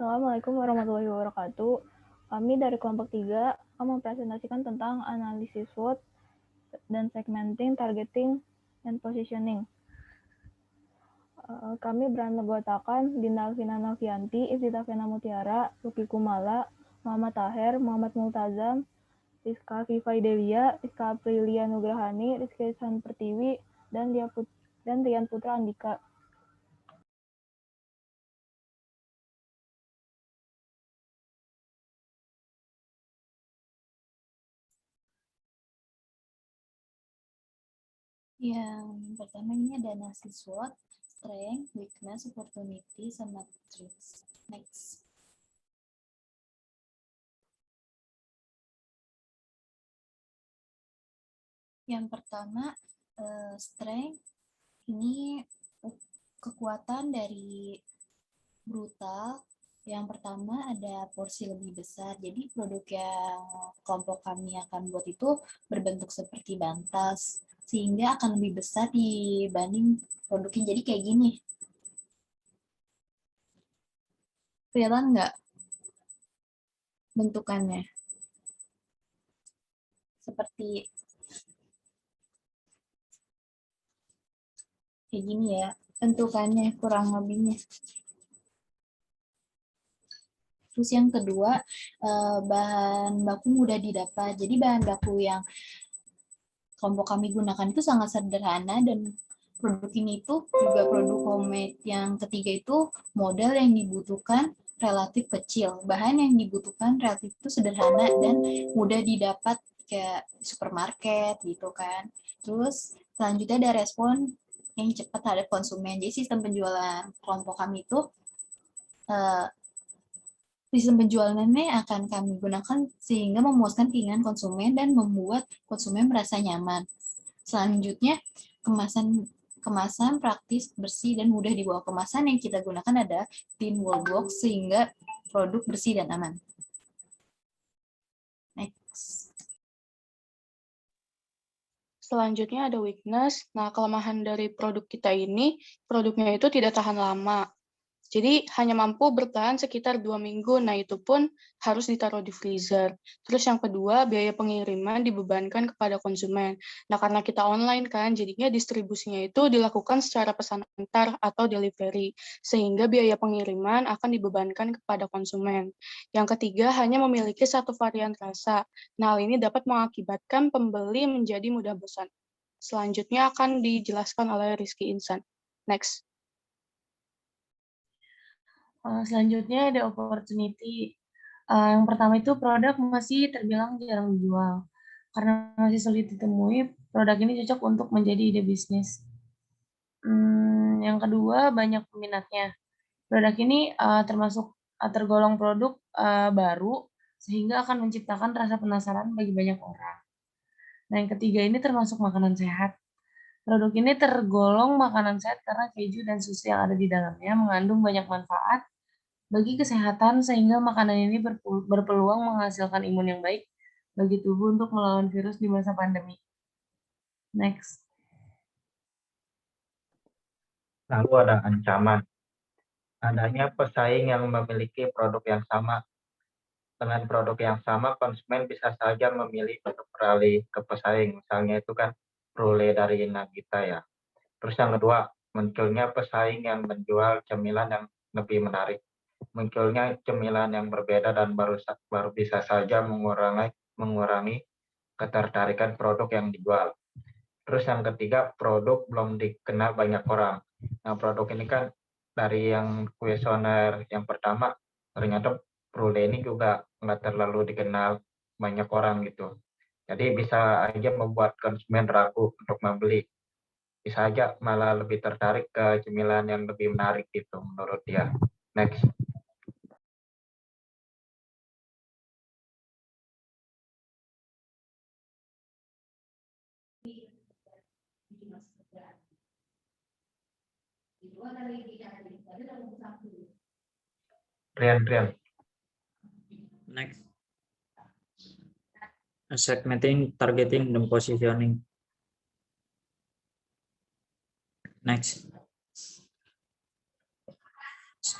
Assalamualaikum warahmatullahi wabarakatuh. Kami dari kelompok 3 akan mempresentasikan tentang analisis SWOT dan segmenting, targeting, dan positioning. Kami beranggotakan Dinda Alvina Novianti, Iftitah Vena Mutiara, Luki Kumala, Muhammad Taher, Muhammad Multazam, Rizka Vivaidelia, Rizka Aprilia Nugrahani, Rizky Ihsan Pertiwi, dan Rian Putra Andika. Yang pertama ini ada analisis SWOT, strength, weakness, opportunity, sama threats. Next. Yang pertama, strength, ini kekuatan dari brutal. Yang pertama ada porsi lebih besar. Jadi produk yang kelompok kami akan buat itu berbentuk seperti bantas, sehingga akan lebih besar dibanding produknya. Jadi kayak gini. Kelihatan nggak bentukannya? Seperti kayak gini ya, bentukannya kurang lebihnya. Terus yang kedua, bahan baku mudah didapat. Jadi bahan baku yang kelompok kami gunakan itu sangat sederhana, dan produk ini itu juga produk homemade. Yang ketiga itu modal yang dibutuhkan relatif kecil. Bahan yang dibutuhkan relatif itu sederhana dan mudah didapat kayak supermarket gitu kan. Terus selanjutnya ada respon yang cepat terhadap konsumen. Jadi sistem penjualan kelompok kami itu sistem penjualannya akan kami gunakan sehingga memuaskan keinginan konsumen dan membuat konsumen merasa nyaman. Selanjutnya, kemasan praktis, bersih, dan mudah dibawa. Kemasan yang kita gunakan ada thin wallbox sehingga produk bersih dan aman. Next. selanjutnya ada weakness. Nah, kelemahan dari produk kita ini, produknya itu tidak tahan lama. Jadi hanya mampu bertahan sekitar 2 minggu, nah itu pun harus ditaruh di freezer. Terus yang kedua, biaya pengiriman dibebankan kepada konsumen. Nah karena kita online kan, jadinya distribusinya itu dilakukan secara pesan antar atau delivery, sehingga biaya pengiriman akan dibebankan kepada konsumen. Yang ketiga, hanya memiliki satu varian rasa. Nah hal ini dapat mengakibatkan pembeli menjadi mudah bosan. Selanjutnya akan dijelaskan oleh Rizky Insan. Next. Selanjutnya ada opportunity. Yang pertama itu produk masih terbilang jarang dijual. Karena masih sulit ditemui, produk ini cocok untuk menjadi ide bisnis. Yang kedua, banyak peminatnya. Produk ini tergolong produk baru, sehingga akan menciptakan rasa penasaran bagi banyak orang. Nah, yang ketiga ini termasuk makanan sehat. Produk ini tergolong makanan sehat karena keju dan susu yang ada di dalamnya mengandung banyak manfaat bagi kesehatan, sehingga makanan ini berpeluang menghasilkan imun yang baik bagi tubuh untuk melawan virus di masa pandemi. Next. Lalu ada ancaman. Adanya pesaing yang memiliki produk yang sama. Dengan produk yang sama, konsumen bisa saja memilih untuk beralih ke pesaing. Misalnya itu kan Prule dari Nagita ya. Terus yang kedua, munculnya pesaing yang menjual cemilan yang lebih menarik. Munculnya cemilan yang berbeda dan baru bisa saja mengurangi ketertarikan produk yang dijual. Terus yang ketiga, produk belum dikenal banyak orang. Nah, produk ini kan dari yang kuesioner yang pertama, ternyata Prule ini juga nggak terlalu dikenal banyak orang gitu. Jadi bisa aja membuat konsumen ragu untuk membeli. Bisa aja malah lebih tertarik ke cemilan yang lebih menarik gitu menurut dia. Next. Rian. Next. Segmenting, targeting, dan positioning. Next.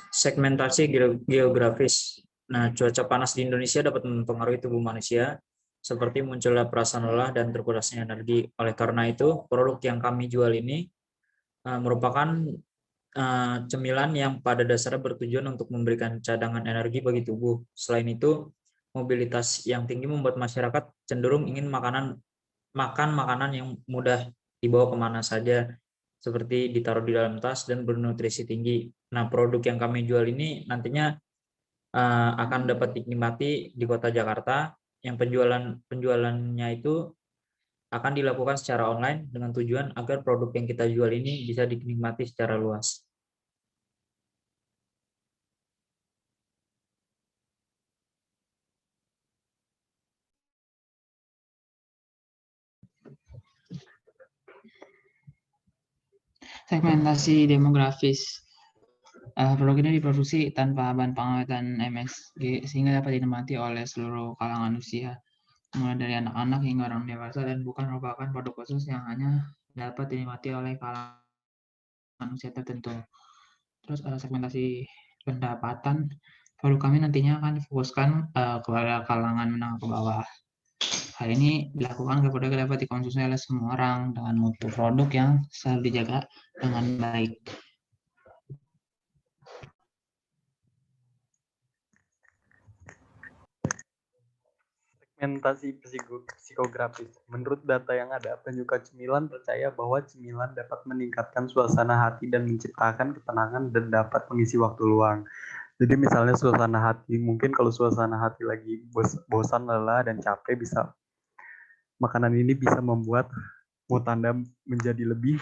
Segmentasi geografis. Nah, cuaca panas di Indonesia dapat mempengaruhi tubuh manusia, seperti munculnya perasaan lelah dan terkurasnya energi. Oleh karena itu, produk yang kami jual ini merupakan cemilan yang pada dasarnya bertujuan untuk memberikan cadangan energi bagi tubuh. Selain itu, mobilitas yang tinggi membuat masyarakat cenderung ingin makan makanan yang mudah dibawa kemana saja, seperti ditaruh di dalam tas dan bernutrisi tinggi. Nah, produk yang kami jual ini nantinya akan dapat dinikmati di Kota Jakarta, yang penjualannya itu akan dilakukan secara online dengan tujuan agar produk yang kita jual ini bisa dinikmati secara luas. Segmentasi demografis. Produk ini diproduksi tanpa bahan pengawetan MSG sehingga dapat dinikmati oleh seluruh kalangan usia, mulai dari anak-anak hingga orang dewasa, dan bukan merupakan produk khusus yang hanya dapat dinikmati oleh kalangan usia tertentu. Terus segmentasi pendapatan. Produk kami nantinya akan difokuskan kepada kalangan menengah ke bawah. Hal ini dilakukan agar produk dapat dikonsumsi oleh semua orang dengan mutu produk yang selalu dijaga dengan baik. Segmentasi psikografis. Menurut data yang ada, penyuka cemilan percaya bahwa cemilan dapat meningkatkan suasana hati dan menciptakan ketenangan dan dapat mengisi waktu luang. Jadi misalnya suasana hati, mungkin kalau suasana hati lagi bosan, lelah, dan capek, makanan ini bisa membuat mood Anda menjadi lebih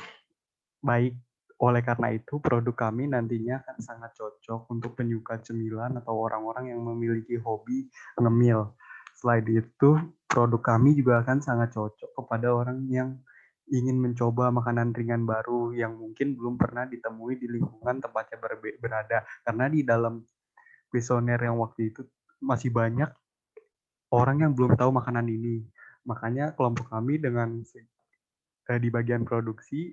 baik. Oleh karena itu, produk kami nantinya akan sangat cocok untuk penyuka cemilan atau orang-orang yang memiliki hobi ngemil. Selain itu, produk kami juga akan sangat cocok kepada orang yang ingin mencoba makanan ringan baru yang mungkin belum pernah ditemui di lingkungan tempatnya berada. Karena di dalam kuesioner yang waktu itu masih banyak orang yang belum tahu makanan ini. Makanya kelompok kami dengan di bagian produksi,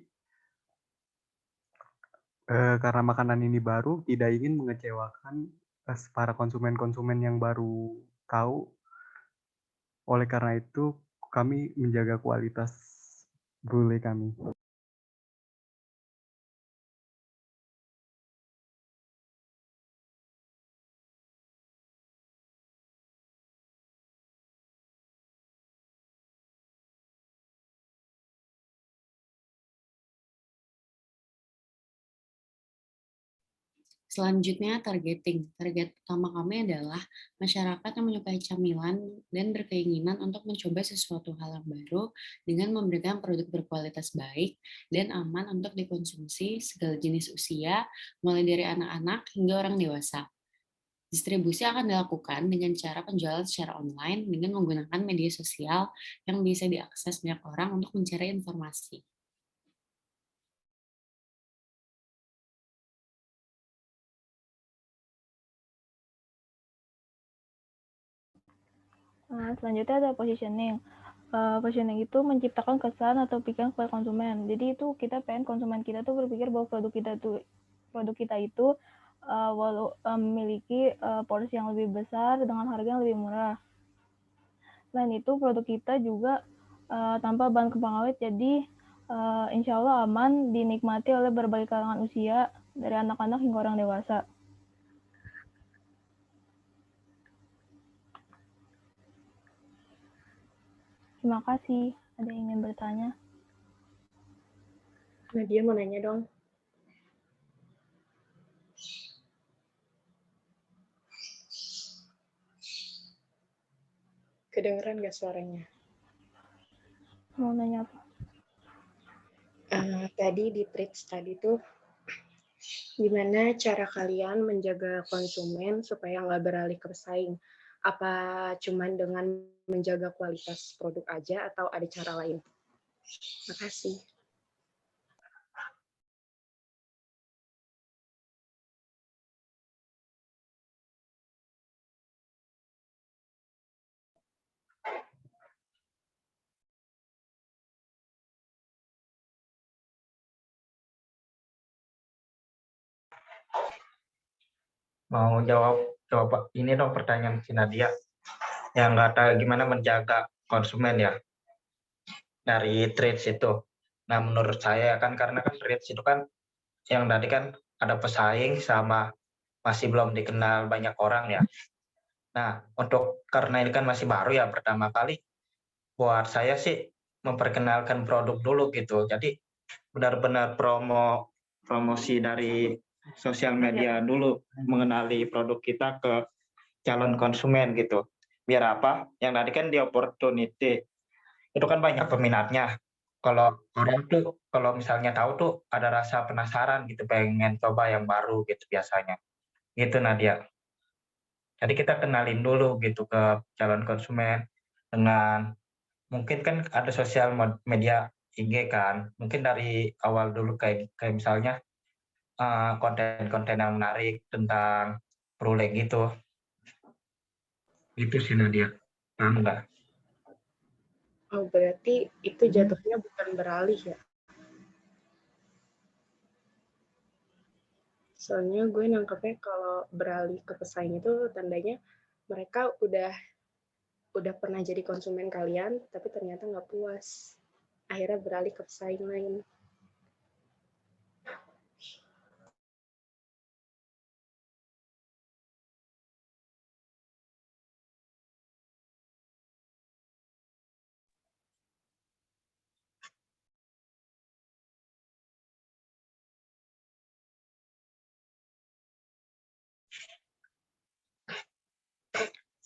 karena makanan ini baru, tidak ingin mengecewakan para konsumen-konsumen yang baru tahu. Oleh karena itu, kami menjaga kualitas brulee kami. Selanjutnya, targeting. Target utama kami adalah masyarakat yang menyukai camilan dan berkeinginan untuk mencoba sesuatu hal yang baru dengan memberikan produk berkualitas baik dan aman untuk dikonsumsi segala jenis usia, mulai dari anak-anak hingga orang dewasa. Distribusi akan dilakukan dengan cara penjualan secara online dengan menggunakan media sosial yang bisa diakses banyak orang untuk mencari informasi. Selanjutnya ada positioning. Positioning itu menciptakan kesan atau pikiran kepada konsumen. Jadi itu kita pengen konsumen kita tuh berpikir bahwa produk kita itu memiliki porsi yang lebih besar dengan harga yang lebih murah. Selain itu produk kita juga tanpa bahan pengawet, jadi insya Allah aman dinikmati oleh berbagai kalangan usia dari anak-anak hingga orang dewasa. Terima kasih. Ada yang ingin bertanya? Nadia mau nanya dong. Kedengeran nggak suaranya? Mau nanya apa? Tadi di trades tadi tuh, gimana cara kalian menjaga konsumen supaya nggak beralih ke pesaing? Apa cuman dengan menjaga kualitas produk aja atau ada cara lain? Makasih. Mau jawab ini dong pertanyaan si Nadia yang nggak tahu gimana menjaga konsumen ya dari trades itu. Nah menurut saya kan karena kan trades itu kan yang tadi kan ada pesaing sama masih belum dikenal banyak orang ya. Nah untuk karena ini kan masih baru ya pertama kali, buat saya sih memperkenalkan produk dulu gitu. Jadi benar-benar promosi dari sosial media dulu, mengenali produk kita ke calon konsumen gitu. Biar apa? Yang tadi kan di opportunity, itu kan banyak peminatnya. Kalau orang tuh, kalau misalnya tahu tuh ada rasa penasaran gitu, pengen coba yang baru gitu biasanya. Gitu Nadia. Jadi kita kenalin dulu gitu ke calon konsumen dengan mungkin kan ada sosial media IG kan, mungkin dari awal dulu kayak misalnya konten-konten yang menarik tentang brulee gitu. Itu sih Nadia, paham nggak? Oh, berarti itu jatuhnya bukan beralih ya? Soalnya gue nangkepnya kalau beralih ke pesaing itu tandanya mereka udah pernah jadi konsumen kalian, tapi ternyata nggak puas. Akhirnya beralih ke pesaing lain.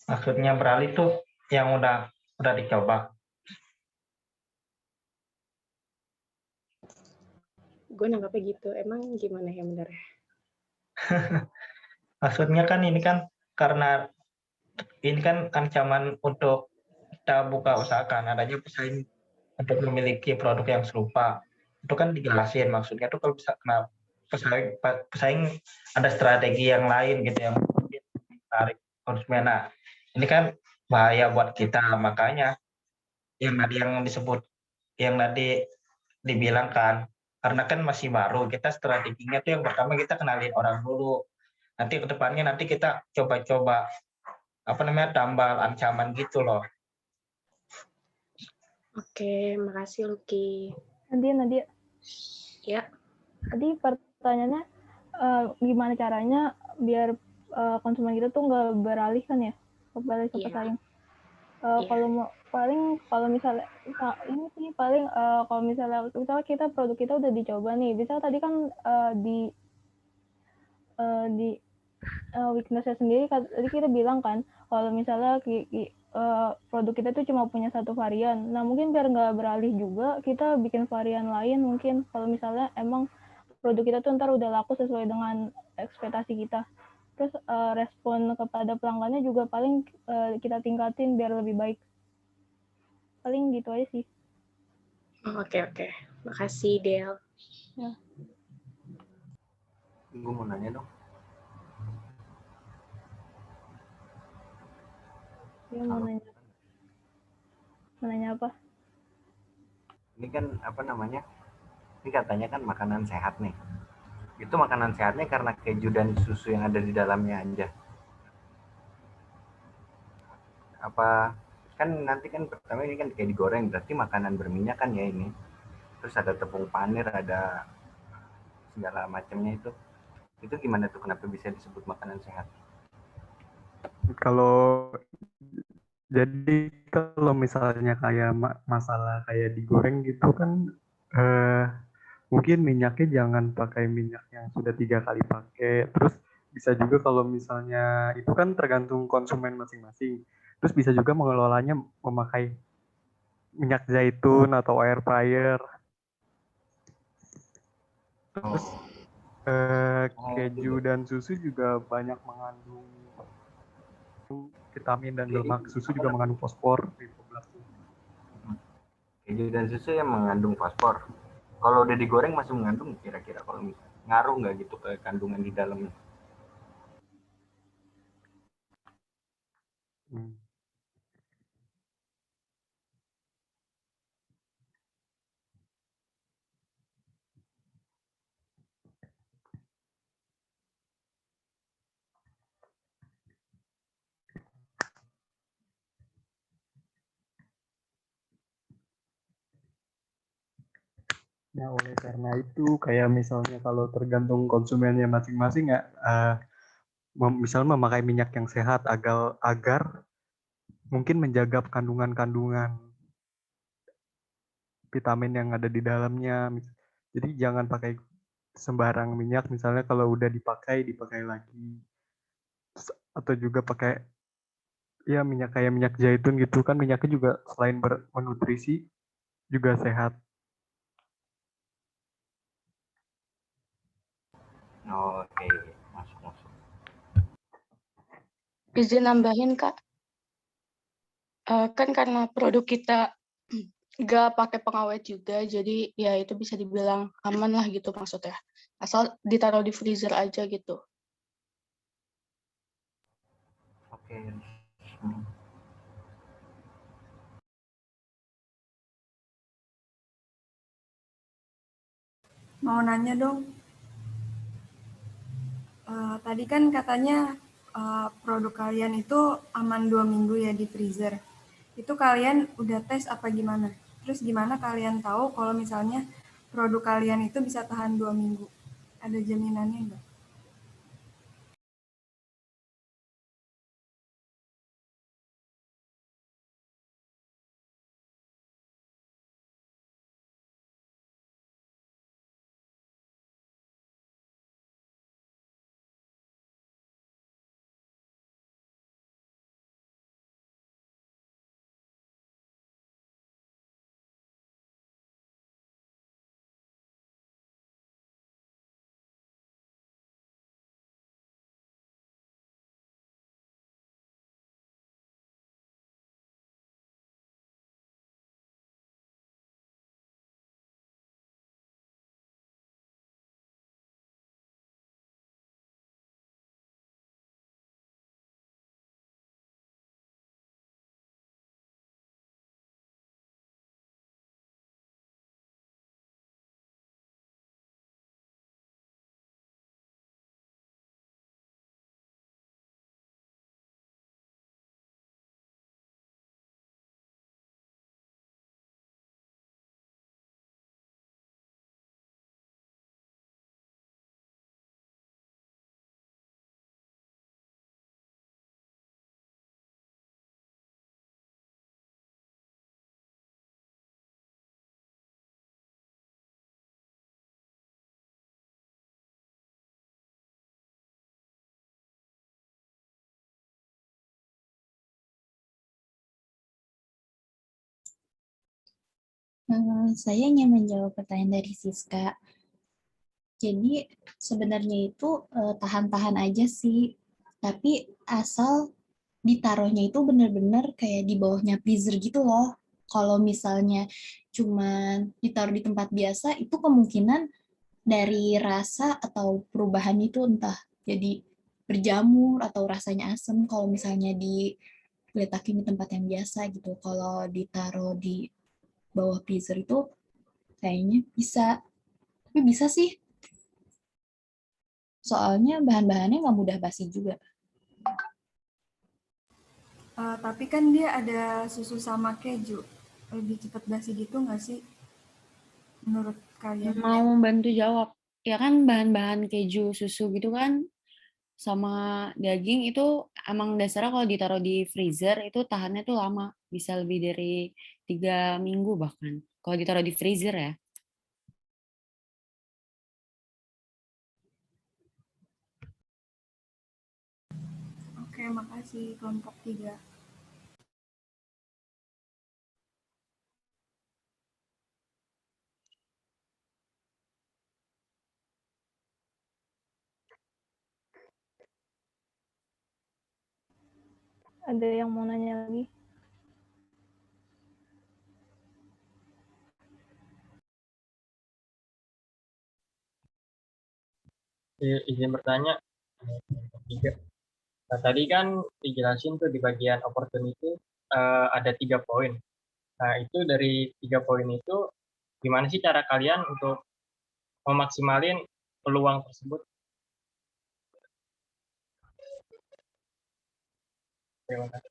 Maksudnya beralih tuh yang udah dicoba. Gue nangkapnya gitu. Emang gimana ya benernya? Maksudnya kan ini kan karena ini kan ancaman untuk kita buka usaha kan, adanya pesaing untuk memiliki produk yang serupa. Itu kan dijelasin maksudnya tuh kalau bisa kena pesaing ada strategi yang lain gitu yang menarik konsumen. Nah, ini kan bahaya buat kita, makanya yang tadi yang disebut yang tadi dibilang kan, karena kan masih baru, kita strateginya tuh yang pertama kita kenalin orang dulu. Nanti ke depannya nanti kita coba-coba tambal ancaman gitu loh. Oke, makasih Lucky. Nadia. Ya. Tadi pertanyaannya gimana caranya biar konsumen kita tuh nggak beralih kan ya ke pesaing. Kalau misalnya ini sih paling kalau misalnya kita produk kita udah dicoba nih, bisa tadi kan di weakness-nya sendiri tadi kita bilang kan kalau misalnya produk kita tuh cuma punya satu varian. Nah mungkin biar nggak beralih juga kita bikin varian lain mungkin kalau misalnya emang produk kita tuh ntar udah laku sesuai dengan ekspektasi kita. Terus respon kepada pelanggannya juga paling kita tingkatin biar lebih baik. Paling gitu aja sih. Oke. Makasih Del. Ya. Gue mau nanya dong. Dia mau nanya apa? Ini kan ini katanya kan makanan sehat nih. Itu makanan sehatnya karena keju dan susu yang ada di dalamnya aja. Apa kan nanti kan pertama ini kan kayak digoreng, berarti makanan berminyak kan ya ini. Terus ada tepung panir, ada segala macamnya itu. Itu gimana tuh, kenapa bisa disebut makanan sehat? Kalau misalnya kayak masalah kayak digoreng gitu kan mungkin minyaknya jangan pakai minyak yang sudah 3 kali pakai. Terus bisa juga kalau misalnya itu kan tergantung konsumen masing-masing. Terus bisa juga mengelolanya memakai minyak zaitun atau air fryer. Terus keju dan susu juga banyak mengandung vitamin dan lemak. Susu juga mengandung fosfor. Keju dan susu yang mengandung fosfor. Kalau udah digoreng masih mengandung kira-kira, kalau misalnya ngaruh nggak gitu ke kandungan di dalamnya? Nah, oleh karena itu kayak misalnya kalau tergantung konsumennya masing-masing ya, misalnya memakai minyak yang sehat agar mungkin menjaga kandungan-kandungan vitamin yang ada di dalamnya. Jadi jangan pakai sembarang minyak, misalnya kalau udah dipakai lagi. Atau juga pakai ya minyak kayak minyak zaitun gitu kan, minyaknya juga selain bernutrisi juga sehat. Oke, masuk. Izin nambahin Kak, kan karena produk kita nggak pakai pengawet juga, jadi ya itu bisa dibilang aman lah gitu maksudnya. Asal ditaruh di freezer aja gitu. Oke. Mau nanya dong. Tadi kan katanya produk kalian itu aman 2 minggu ya di freezer. Itu kalian udah tes apa gimana? Terus gimana kalian tahu kalau misalnya produk kalian itu bisa tahan 2 minggu? Ada jaminannya nggak? Saya ingin menjawab pertanyaan dari Siska. Jadi sebenarnya itu tahan-tahan aja sih, tapi asal ditaruhnya itu benar-benar kayak di bawahnya freezer gitu loh. Kalau misalnya cuman ditaruh di tempat biasa, itu kemungkinan dari rasa atau perubahan itu entah jadi berjamur atau rasanya asam kalau misalnya diletakin di tempat yang biasa gitu. Kalau ditaruh di bawah freezer itu kayaknya bisa. Tapi bisa sih, soalnya bahan-bahannya nggak mudah basi juga. Tapi kan dia ada susu sama keju. Lebih cepat basi gitu nggak sih? Menurut kalian? Mau membantu jawab. Ya kan bahan-bahan keju, susu gitu kan sama daging itu emang dasarnya kalau ditaruh di freezer itu tahannya tuh lama. Bisa lebih dari 3 minggu bahkan. Kalau ditaruh di freezer ya. Oke, makasih kelompok 3. Ada yang mau nanya lagi? Izin bertanya. Nah, tadi kan dijelasin tuh di bagian opportunity ada 3 poin. Nah, itu dari 3 poin itu gimana sih cara kalian untuk memaksimalin peluang tersebut? Terima kasih.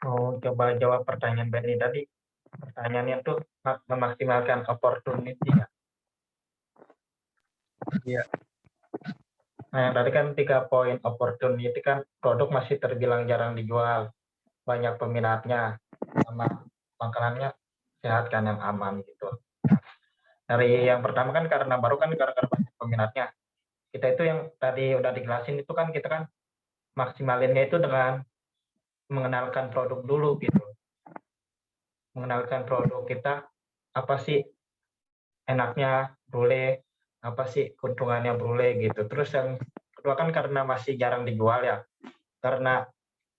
Oh, coba jawab pertanyaan Benny tadi. Pertanyaannya tuh memaksimalkan opportunity ya. Iya. Nah, yang tadi kan 3 poin opportunity kan produk masih terbilang jarang dijual, banyak peminatnya, sama makanannya sehat kan yang aman gitu. Dari yang pertama kan karena baru kan gara-gara banyak peminatnya. Kita itu yang tadi udah dijelasin itu kan kita kan maksimalinnya itu dengan mengenalkan produk dulu gitu. Mengenalkan produk kita apa sih enaknya brule, apa sih keuntungannya brule gitu. Terus yang kedua kan karena masih jarang dijual ya. Karena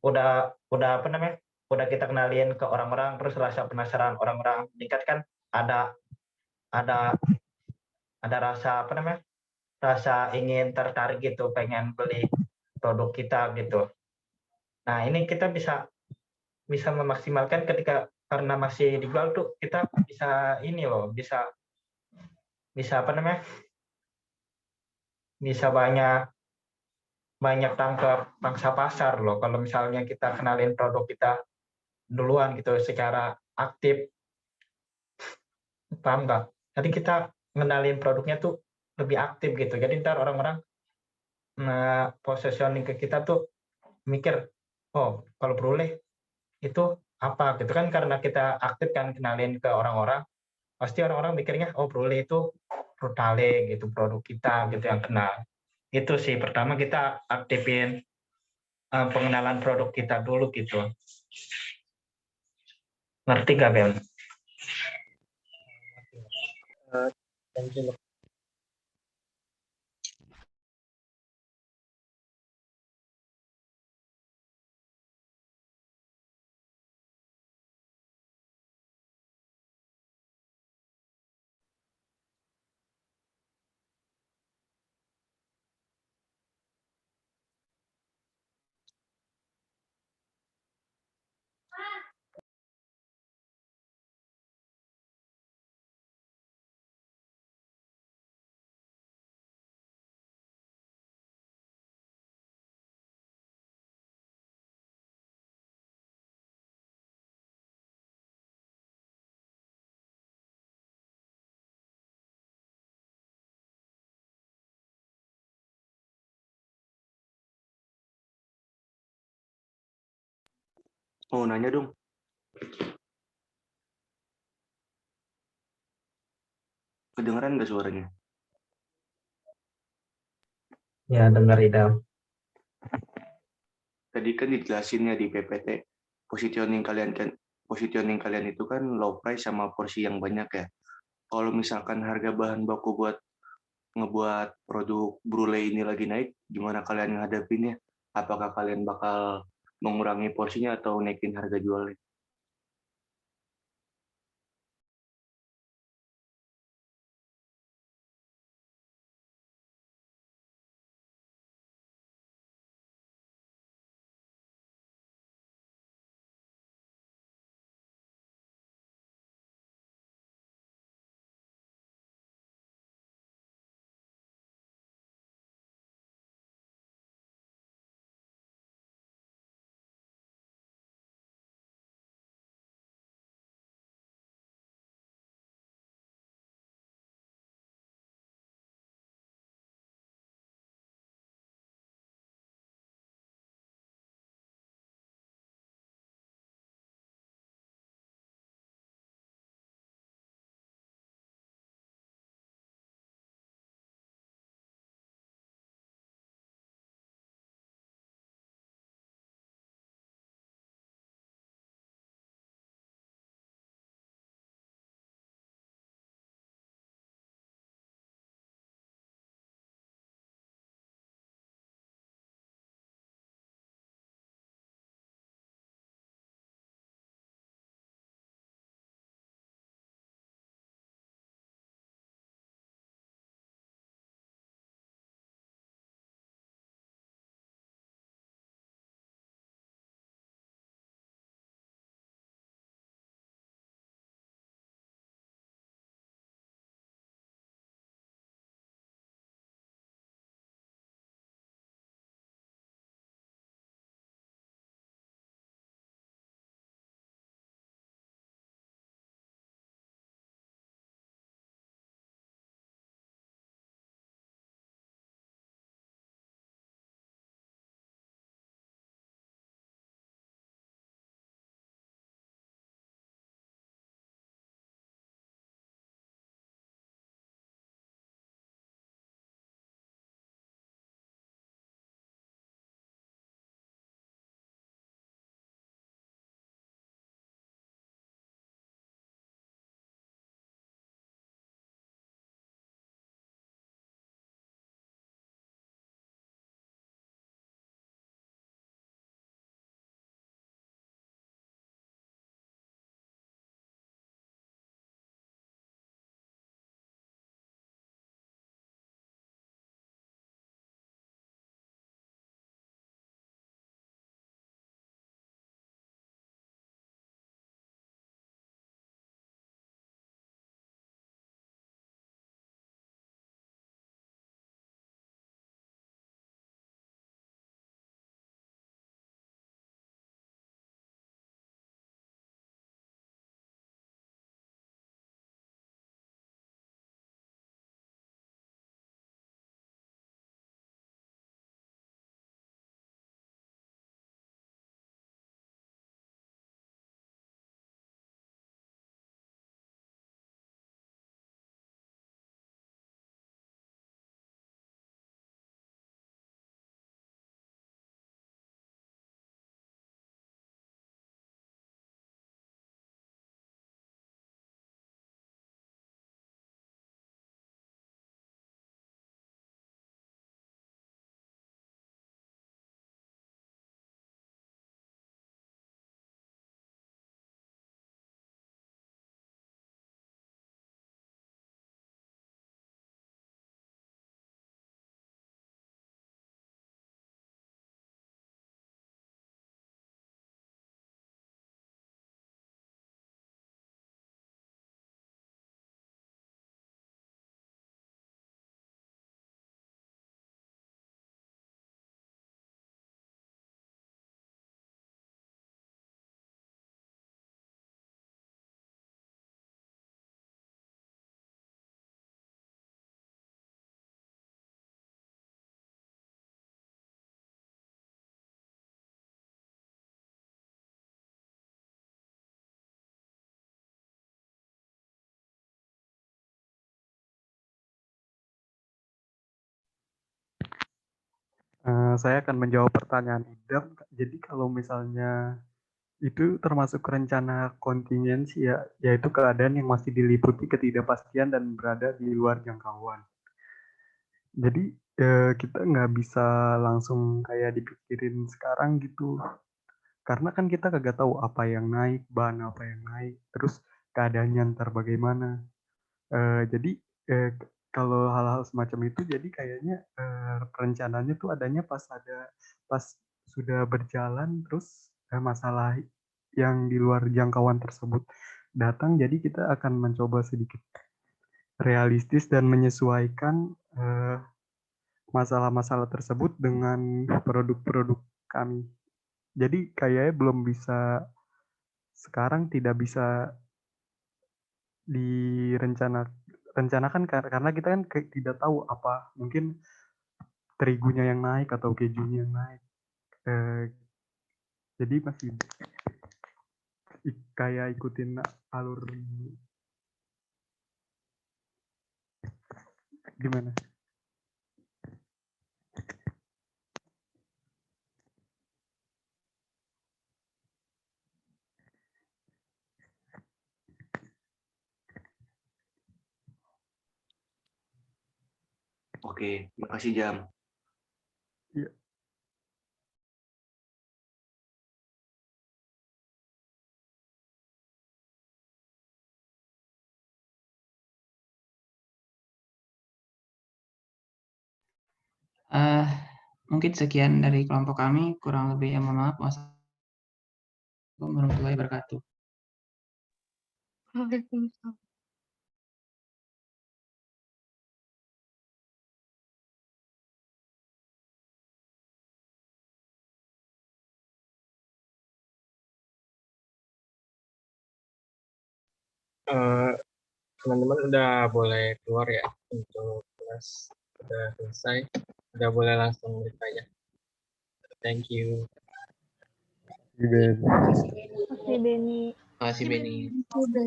udah apa namanya? Udah kita kenalin ke orang-orang terus rasa penasaran orang-orang meningkat kan ada rasa apa namanya? Rasa ingin tertarik gitu, pengen beli produk kita gitu. Nah, ini kita bisa memaksimalkan ketika karena masih dijual tuh kita bisa ini loh, bisa apa namanya? Bisa banyak tangkap pangsa pasar loh kalau misalnya kita kenalin produk kita duluan gitu secara aktif. Paham nggak? Jadi kita ngenalin produknya tuh lebih aktif gitu. Jadi ntar orang-orang positioning ke kita tuh mikir, oh kalau brule itu apa gitu kan karena kita aktif kan kenalin ke orang-orang, pasti orang-orang mikirnya oh brule itu brutale gitu produk kita gitu yang kenal. Itu sih, pertama kita aktifin pengenalan produk kita dulu gitu. Ngerti gak, Bel? Thank you. Mau nanya dong. Kedengeran nggak suaranya? Ya, dengar Idam. Tadi kan dijelasinnya di PPT, positioning kalian itu kan low price sama porsi yang banyak ya. Kalau misalkan harga bahan baku buat ngebuat produk brulee ini lagi naik, gimana kalian ngadepinnya? Apakah kalian bakal mengurangi porsinya atau naikin harga jualnya? Saya akan menjawab pertanyaan Idam. Jadi kalau misalnya itu termasuk rencana kontingensi ya, yaitu keadaan yang masih diliputi ketidakpastian dan berada di luar jangkauan. Jadi kita nggak bisa langsung kayak dipikirin sekarang gitu. Karena kan kita kagak tahu apa yang naik, bahan apa yang naik, terus keadaannya ntar bagaimana. Jadi kalau hal-hal semacam itu jadi kayaknya perencanaannya tuh adanya pas sudah berjalan terus masalah yang di luar jangkauan tersebut datang, jadi kita akan mencoba sedikit realistis dan menyesuaikan masalah-masalah tersebut dengan produk-produk kami. Jadi kayaknya belum bisa, sekarang tidak bisa direncanakan karena kita kan tidak tahu apa, mungkin terigunya yang naik atau kejunya yang naik. Jadi masih kayak ikutin alur gimana? Oke, makasih Jam. Iya. Mungkin sekian dari kelompok kami, kurang lebih ya mohon maaf. Wassalamualaikum warahmatullahi wabarakatuh. Waalaikumsalam. Teman-teman udah boleh keluar ya untuk kelas, udah selesai, udah boleh langsung bertanya. Thank you. Ben. Makasih Beni. Makasih Beni. Udah.